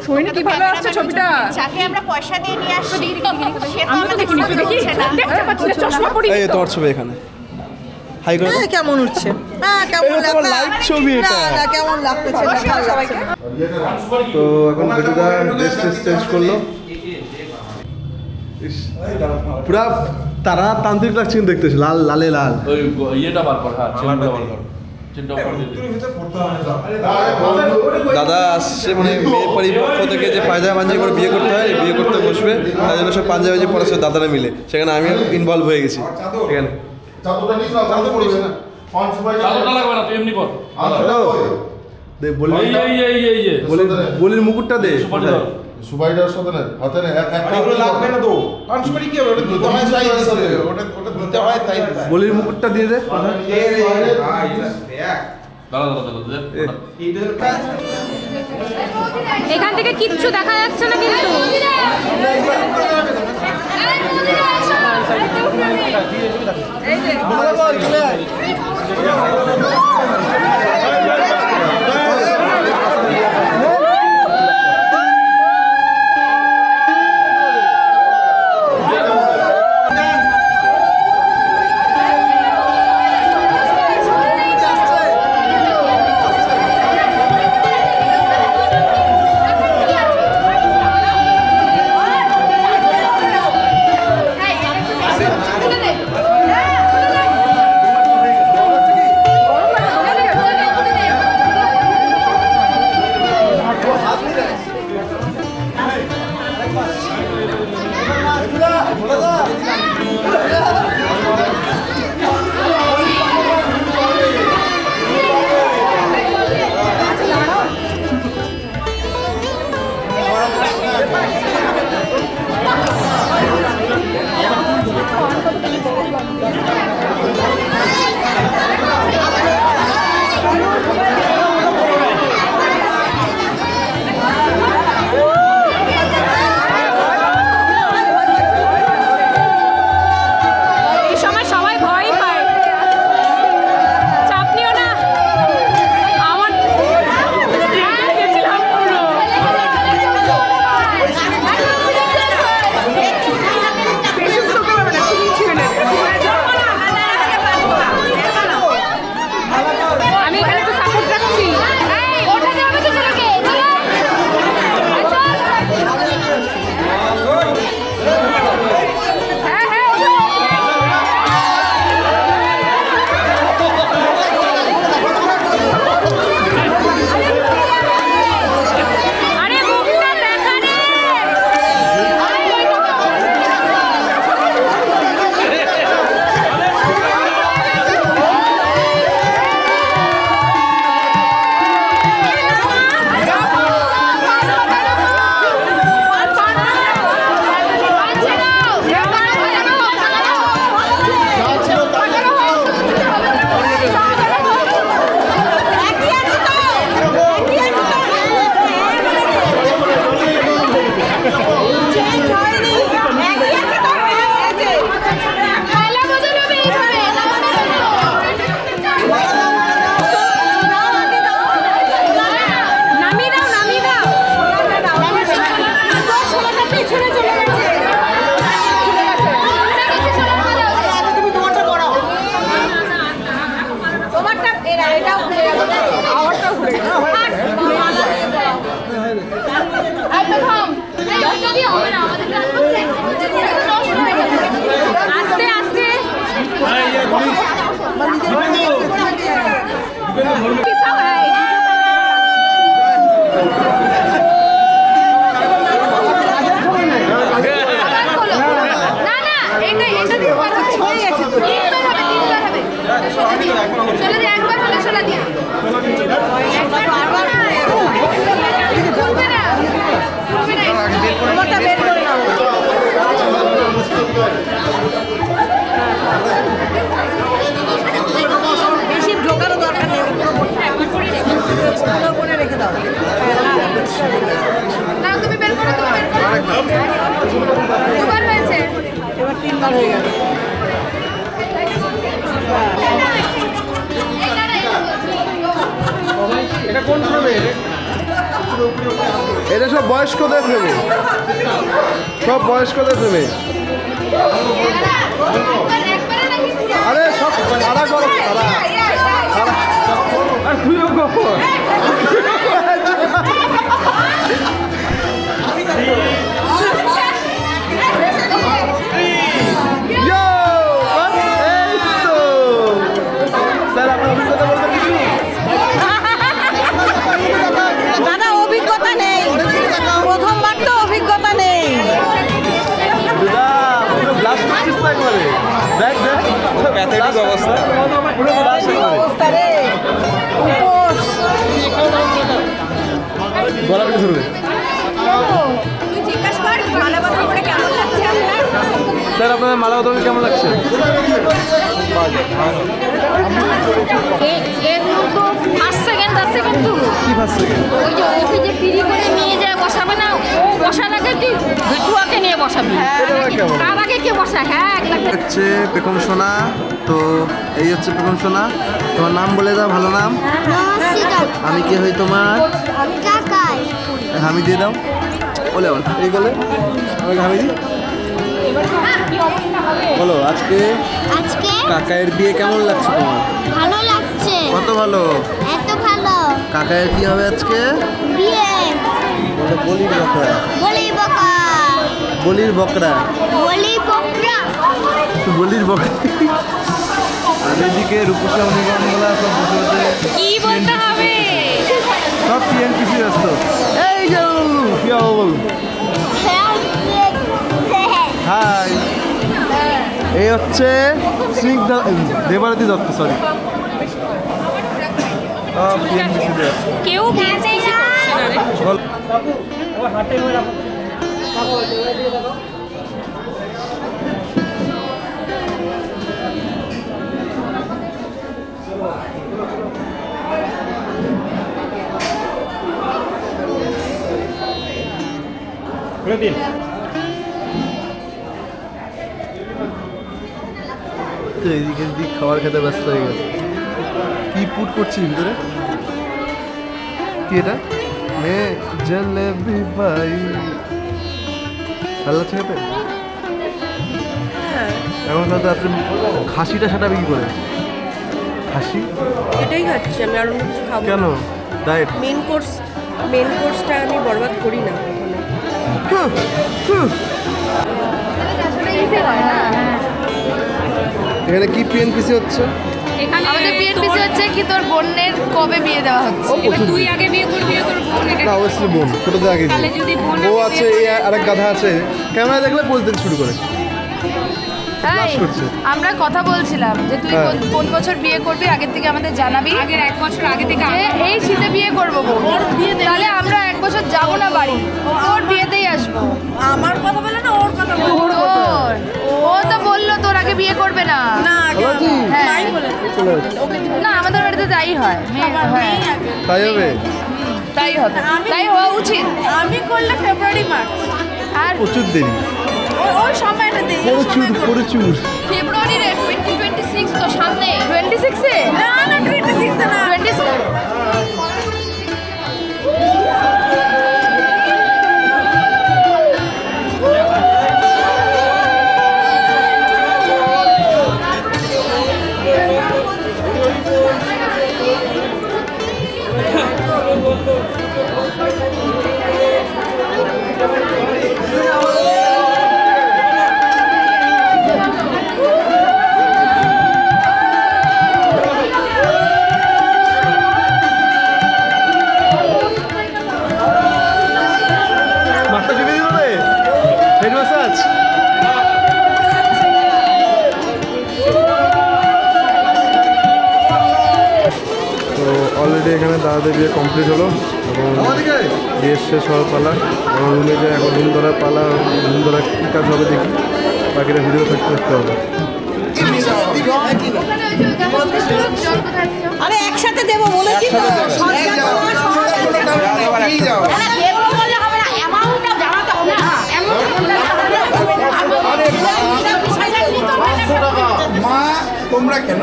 শোনি কিভাবে আসছে ছবিটা, যাকে আমরা পয়সা দিয়ে নিয়ে আসছি সে তো আমাদের কোনো দেখছে না, দেখতে পাচ্ছি না, চশমা পরি। এই তোমার ছবি এখানে হাই করে কেমন উঠছে? হ্যাঁ কেমন লাগছে? লাইভ ছবি এটা, না কেমন লাগতেছে দেখাও সবাইকে। তো এখন বেটুদা ড্রেস চেঞ্জ করলো, পুরা তারা তান্ত্রিক লাগছে কিন্তু দেখতেছি, লাল লালে লাল। ওই ইয়েটা বার কর, হ্যাঁ চেনটা বার কর। দাদা আসছে, মানে মেয়ের পরিপক্ষ থেকে যে পায়জামা পাঞ্জাবি করে বিয়ে করতে হয়, বিয়ে করতে বসবে, তাই জন্য সব পাঞ্জাবি যে পড়াচ্ছে দাদারা মিলে, সেখানে আমিও ইনভলভ হয়ে গেছি। এখানে বলির মুকুটটা দে, সুবাইদার সাথে না হাতে না একটা লাগবে না তো পাঁচবাড়ি কি হবে, ওটা দিতে হয় তাই ওটা দিতে হয় তাই। বলির মুকুটটা দিয়ে দে। এখান থেকে কিচ্ছু দেখা যাচ্ছে না কিন্তু। আস্তে আস্তে বেশি ঢোকারও দরকার নেই, করে রেখে দাও। না তুমি বের করো, তুমি বের করো। দুবার হয়েছে, এবার 3 বার হয়ে গেল। এটা কোন ফ্রেমে? এটা সব বয়স্কদের ফ্রেমে, সব বয়স্কদের ফ্রেমে। আরে সব খাড়া করো, খাড়া আর তুইও কখন দাদা অভিজ্ঞতা নেই, প্রথমবার তো অভিজ্ঞতা নেই। প্যাথেটিক অবস্থা, অবস্থা রে উপোস। গলা পিঠে ধরবে। তুই জিজ্ঞাসা কর মালা বদল করে কেমন লাগছে আপনার। স্যার আপনাদের মালা বদল কেমন লাগছে? এগুলো তো ফার্স্ট সেকেন্ড আছে কিন্তু কি ফার্স্ট সেকেন্ড? ওই যে ওকে যে পিড়ি করে নিয়ে যায় বসাবে না, ও বসার আগে তুই ভিটুয়াকে নিয়ে বসাবি। তার আগে কে বসা? হ্যাঁ হচ্ছে পেখম সোনা। তো এই হচ্ছে পেখম সোনা। তোমার নাম বলে দাও, ভালো নাম। আমি কে হই তোমার? হামি দিয়ে দাও। বলে বল, এই বলে আমাকে হামি দি। বলো আজকে কাকায়ের বিয়ে কেমন লাগছে তোমার? ভালো লাগছে, কত ভালো? এত ভালো। কাকায়ের কি হবে আজকে? বিয়ে বলো বলির বকরা। বলি বকা, বলির বকরা, বলি বকরা, বলির বকরা। আর এদিকে রূপসা নিগমগুলা সব বসে বসে কি বলতে হবে? সব টিএনপিসি ব্যস্ত। এই যে কি বল, হাই। এই হচ্ছে স্নিগ্ধা দেবারতী দত্ত, সরি। সব টিএনপিসি ব্যস্ত। কেউ বিএসসি করছে না রে। আবার হাতে করে রাখো। দিন তো এদিকে দিক খাবার খেতে ব্যস্ত হয়ে গেছে। কি পুট করছি ভিতরে? কি এটা? মে জলেবি ভাই ভালো লাগছে খেতে? এখন সাথে আপনি খাসিটা সাটাবে কি করে? খাসি এটাই খাচ্ছি আমি, আর কিছু খাবো কেন? ডায়েট? মেন কোর্সটা আমি বরবাদ করি না। এখানে কি পিএনপিসি হচ্ছে? এখানে আমাদের বিএনপিসি হচ্ছে কি তোর বোনের কবে বিয়ে দেওয়া হচ্ছে? এবার তুই আগে বিয়ে করবি, তোর বোন এটা না অবশ্যই বোন, ছোটদের আগে তাহলে যদি বোন ও আছে, এই আরেক গাধা আছে, ক্যামেরা দেখলে পোজ দিতে শুরু করে। তাই আমরা কথা বলছিলাম যে তুই কোন বছর বিয়ে করবি আগের থেকে আমাদের জানাবি। আগের 1 বছর আগে থেকে যে এই শীতে বিয়ে করবো, ওর বিয়েতে তাহলে আমরা 1 বছর যাবো না বাড়ি, ওর বিয়েতেই আসবো। আমার কথা বলে না, ওর কথা বলে। তোর ও তো বললো তোর আগে বিয়ে করবে না। তাই বলে না, আমাদের বাড়িতে তাই হয়। তাই হবে, তাই হবে, তাই হওয়া উচিত। আমি করলে ফেব্রুয়ারি মার্চ, আর প্রচুর দেরি, ওই সময়টা দেই। প্রচুর। ফেব্রুয়ারি রে 2026 তো সামনে। 26 এ? না 26 এ না, 26 ও এখানে দাদাদের বিয়ে কমপ্লিট হলো এবং বিয়ের শেষ হওয়ার পালা। আমার রুমে যে এখন রুম ধরার পালা, রুম ধরার কী কাজ হবে দেখি, বাকিটা ভিডিও থাকতে দেখতে হবে। আরে একসাথে দেবো বলেছি তো। মা তোমরা কেন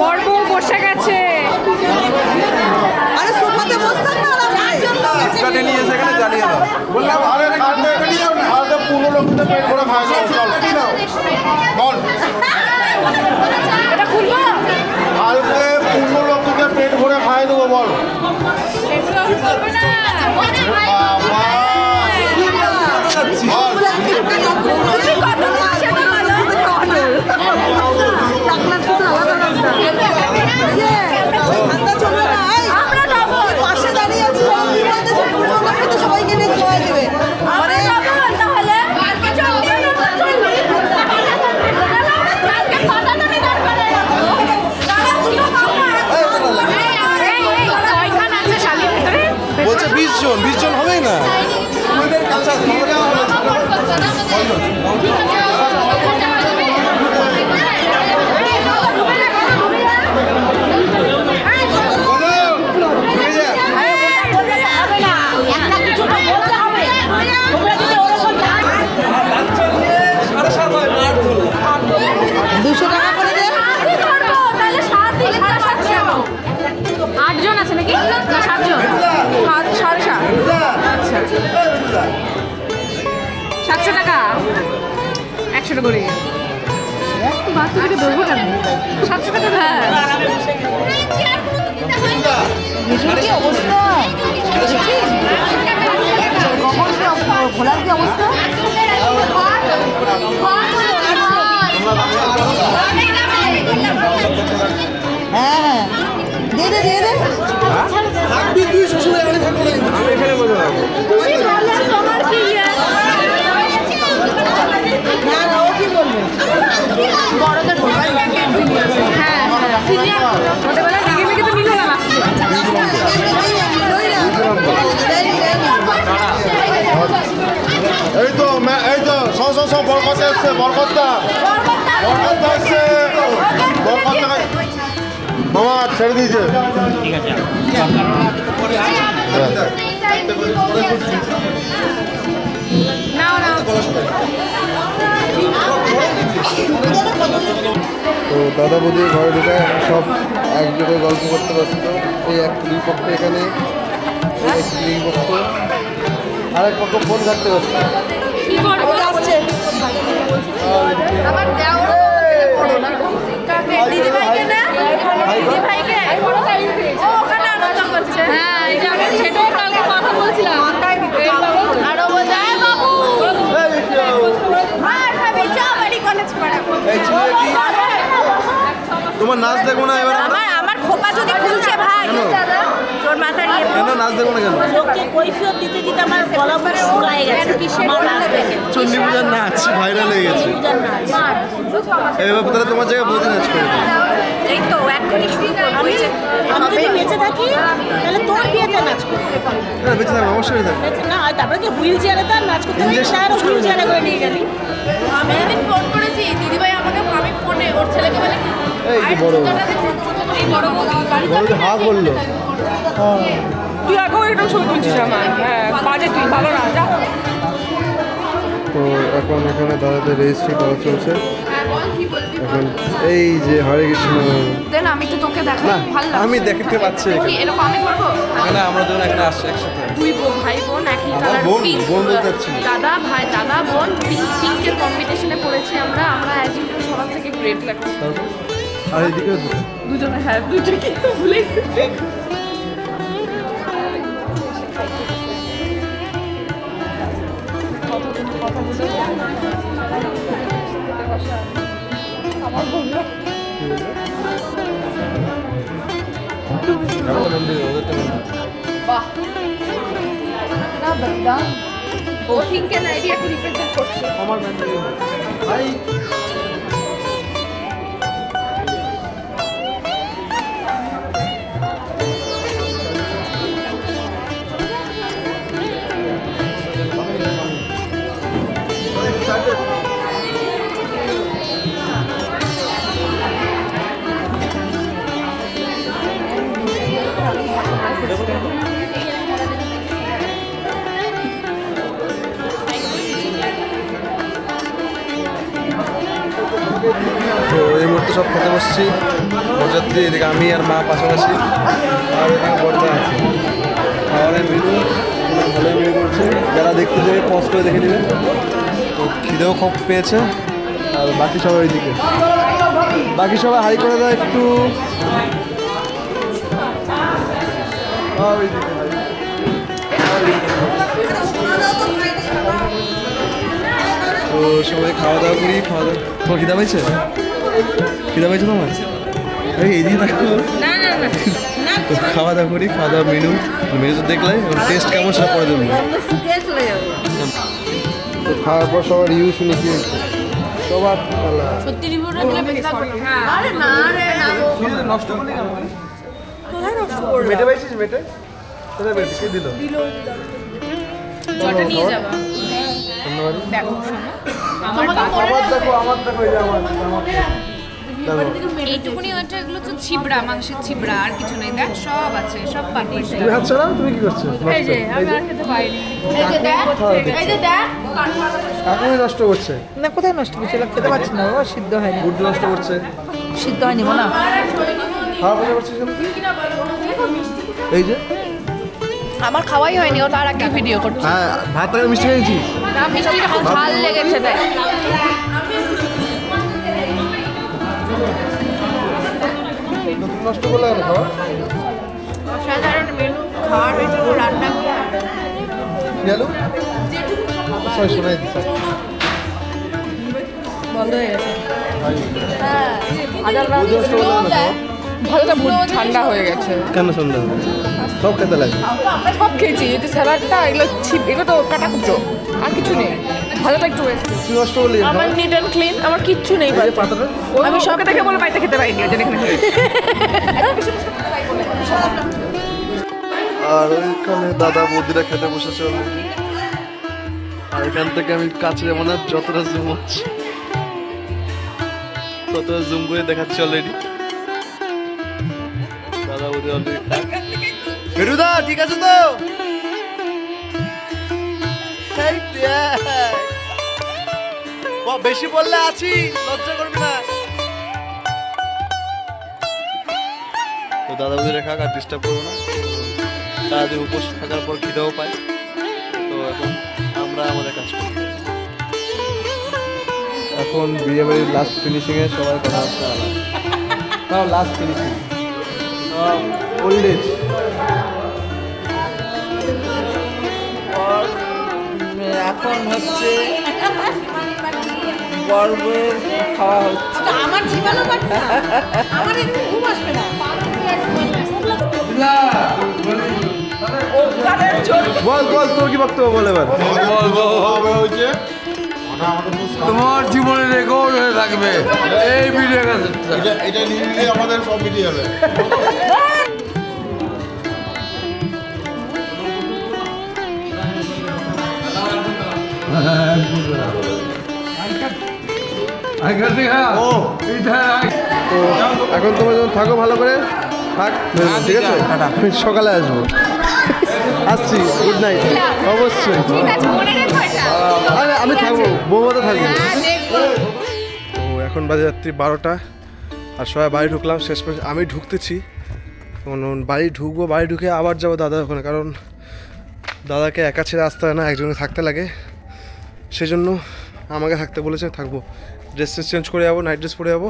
বড় বসে গেছে। আরে সোফাতে বসতাম না কাটে নিয়ে সেখানে জ্বালিয়ে দাও। বললাম আরে কালকে আরে 15 লক্ষতে পেট ভরে খাওয়া চল বল এটা খুলবো? কালকে 15 লক্ষতে পেট ভরে খাই দেবো বল। এগুলো খুলবো না। বাবা পাশে দাঁড়িয়ে আছি সবাইকে নিয়ে খাওয়াই দেবে। বলছে 20 জন, 20 জন হবেই না। আচ্ছা করে বাচ্চাকে ধরবো কেন? 700 টাকা। হ্যাঁ কি অবস্থা, ভোলার কি অবস্থা? হ্যাঁ দিয়ে দে দিয়ে দে। থাকবি তুই শ্বশুরে বাড়ি থাকবি, আমি এখানে বসে থাকবো। তোমার কি না না ও কি বলবে? বড়দের হ্যাঁ সিনিয়র ছোটবেলায় দিকে দিকে তো মিলে আসছে। এই তো সব বরকত এসছে, বরকতটা এসছে, বরকতটা মামা ছেড়ে দিয়েছে। ঠিক আছে তো দাদা বৌদি ঘরে ঢুকে সব এক জায়গায় গল্প করতে ব্যস্ত। এই এক দুই পক্ষ এখানে, এক দুই পক্ষ আরেক পক্ষ ফোন ঘাটতে ব্যস্ত। দিদিভাইকে না দিদিভাইকে ওখানে আনন্দ করছে। হ্যাঁ এটা আমি সেটাও কালকে কথা বলছিলাম। আরো বোঝায় বাবু আর ভাবি চাবাড়ি কলেজ পড়া। তোমার নাচ দেখবো না এবার? আমার খোপা যদি খুলছে ভাই তোর মাথা নিয়ে কেন নাচ দেখবো না কেন? লোককে কৈফিয়ত দিতে দিতে আমার গলা পরে শুকায় গেছে আমার নাচ দেখে। চণ্ডী পূজার নাচ ভাইরাল হয়ে গেছে। এবার তাহলে তোমার জায়গায় বৌদি নাচ করে। এই তো এখনই শুরু করবো। আমি যদি বেঁচে থাকি তাহলে তোর বিয়েতে নাচ করবো। হ্যাঁ বেঁচে থাকবে, অবশ্যই থাকবে। না তারপরে কি হুইল চেয়ারে তার নাচ করতে হবে, তার হুইল চেয়ারে করে নিয়ে গেলি। আমি একদিন ফোন করেছি দিদিভাই আমাকে, আমি ফোনে ওর ছেলেকে বলে কি এই বড় বড় হা বললো। তুই আগেও এরকম ছবি তুলছিস আমার। হ্যাঁ বাজে তুই ভালো না যা। তো এখন এখানে দাদাদের রেজিস্ট্রি করা চলছে। এখন এই যে হরে কৃষ্ণ দেন আমি তো তোকে দেখাই ভালো লাগে। আমি দেখতে পাচ্ছি কি এরকম আমি করবো? না আমরা দুজন এখানে আসছি একসাথে। দুই ভাই বোন একই কালার পিঙ্ক। বোন বলতে চাচ্ছি। দাদা ভাই দাদা বোন পিঙ্কের কম্বিনেশনে পড়েছি আমরা অ্যাজ ইউজুয়াল সবার থেকে গ্রেট লাগছে। আর এদিকে দুজনে হ্যাঁ দুজনকে ভুলে বাহ ও থিঙ্কেন আইডিয়াকে রিপ্রেজেন্ট করছে আমার ভাই তো এই মুহূর্তে সব খেতে বসছি বরযাত্রী, এদিকে আমি আর মা পাশাপাশি, আর এদিকে বর্দা আছে। খাবারের মেনু ভালোই মেনু করছে, যারা দেখতে যাবে পজ করে দেখে নেবে। তো খিদেও খুব পেয়েছে। আর বাকি সবাই ওইদিকে, বাকি সবাই হাই করে দেয় একটু। তো সবাই খাওয়া দাওয়া করি। তোমার খিদা পাইছে? খিদা পাইছে তোমার? এইদিকে দেখো। তো খাওয়া দাওয়া করি, খাওয়া দাওয়া মেনু তো দেখলে টেস্ট কেমন সেটা পরে দেবো। তো খাওয়ার পর সবার রিভিউ শুনে কি সবার নষ্ট করলে মেটে পাইছিস? মেটে কোথায় পেয়েছিস? কে দিল? নিয়ে যাবা এইটুকুনি ওটা, এগুলো তো ছিবড়া, মাংসের ছিবড়া, আর কিছু নেই। দেখ সব আছে, সব পাঠিয়ে। তুমি হাত ছাড়াও, তুমি কি করছো? এই যে আমি আর খেতে পাইনি। এই যে দেখ, এই যে দেখ এখনই নষ্ট করছে। না কোথায় নষ্ট করছে? খেতে পাচ্ছি না, ও সিদ্ধ হয়নি। গুড নষ্ট করছে, সিদ্ধ হয়নি না। খাওয়া করছিস এই যে আমার খাওয়াই হয়নি, ও তার আগে ভিডিও করছে। হ্যাঁ, ভাত আর মিষ্টি খেয়েছিস? না, মিষ্টি যখন ঝাল লেগেছে তাই। নষ্ট করলে কেন খাওয়া? সাধারণ মেনু খাওয়ার জন্য রান্না গেল সবাই শোনাই দিচ্ছে বন্ধ হয়ে গেছে। ভালোটা বহুত ঠান্ডা হয়ে গেছে। কেন সন্ধ্যা সব খেতে লাগে? সব খেয়েছি, এই যে স্যালাডটা, এগুলো এগুলো তো কাটা কুটো, আর কিছু নেই। ভালোটা একটু তুই নষ্ট করলি? আমার নিট অ্যান্ড ক্লিন, আমার কিচ্ছু নেই। আমি সবকে দেখে বলে বাড়িতে খেতে পারিনি। আর ওইখানে দাদা বৌদিরা খেতে বসেছে অলরেডি। আর এখান থেকে আমি কাছে যাবো না, যতটা জুম হচ্ছে ততটা জুম করে দেখাচ্ছি অলরেডি। দাদা বৌদি অলরেডি বেরুদা ঠিক আছে তো? বেশি বললে আছি, লজ্জা করবি না। তো দাদা বৌদিরা খাক, আর ডিস্টার্ব করবো না। সারাদিন উপোস থাকার পর খিদেও পায়। তো এখন আমরা আমাদের কাজ করি। এখন বিয়ে বাড়ির লাস্ট ফিনিশিংয়ে সবাই কথা হচ্ছে তাও লাস্ট ফিনিশিং ওল্ড এজ। এখন হচ্ছে গর্বের খাওয়া হচ্ছে। আমার জীবনও আমার একটু ঘুম আসবে না। বল বল, তোর কি বক্তব্য বল এবার? তোমার জীবনে রেকর্ড হয়ে থাকবে এই ভিডিও কাছে। এটা নিয়ে নিলে আমাদের সব মিলিয়ে যাবে। তো এখন তোমরা যখন থাকো ভালো করে থাক, ঠিক আছে? আমি সকালে আসবো। আসছি, গুড নাইট। অবশ্যই আমি থাকবো, বৌমাতে থাকবো। তো এখন বাজে রাত্রি 12টা, আর সবাই বাড়ি ঢুকলাম। শেষ পর্যন্ত আমি ঢুকতেছি, বাড়ি ঢুকবো। বাড়ি ঢুকে আবার যাবো দাদার ওখানে, কারণ দাদাকে একা ছেড়ে আসতে হয় না, একজনকে থাকতে লাগে। সেজন্য আমাকে থাকতে বলেছে, থাকবো। ড্রেস চেঞ্জ করে যাবো, নাইট ড্রেস পরে যাবো।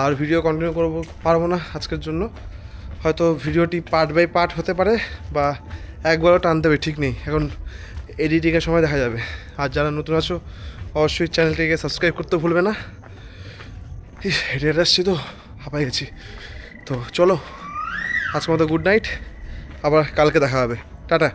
আর ভিডিও কন্টিনিউ করবো পারবো না আজকের জন্য। হয়তো ভিডিওটি পার্ট বাই পার্ট হতে পারে, বা একবারও টানতে হবে, ঠিক নেই। এখন এডিটিংয়ের সময় দেখা যাবে। আর যারা নতুন আছো অবশ্যই চ্যানেলটিকে সাবস্ক্রাইব করতে ভুলবে না। হেঁটে আসছি তো হাঁপাই গেছি। তো চলো আজকের মতো গুড নাইট, আবার কালকে দেখা হবে, টাটা।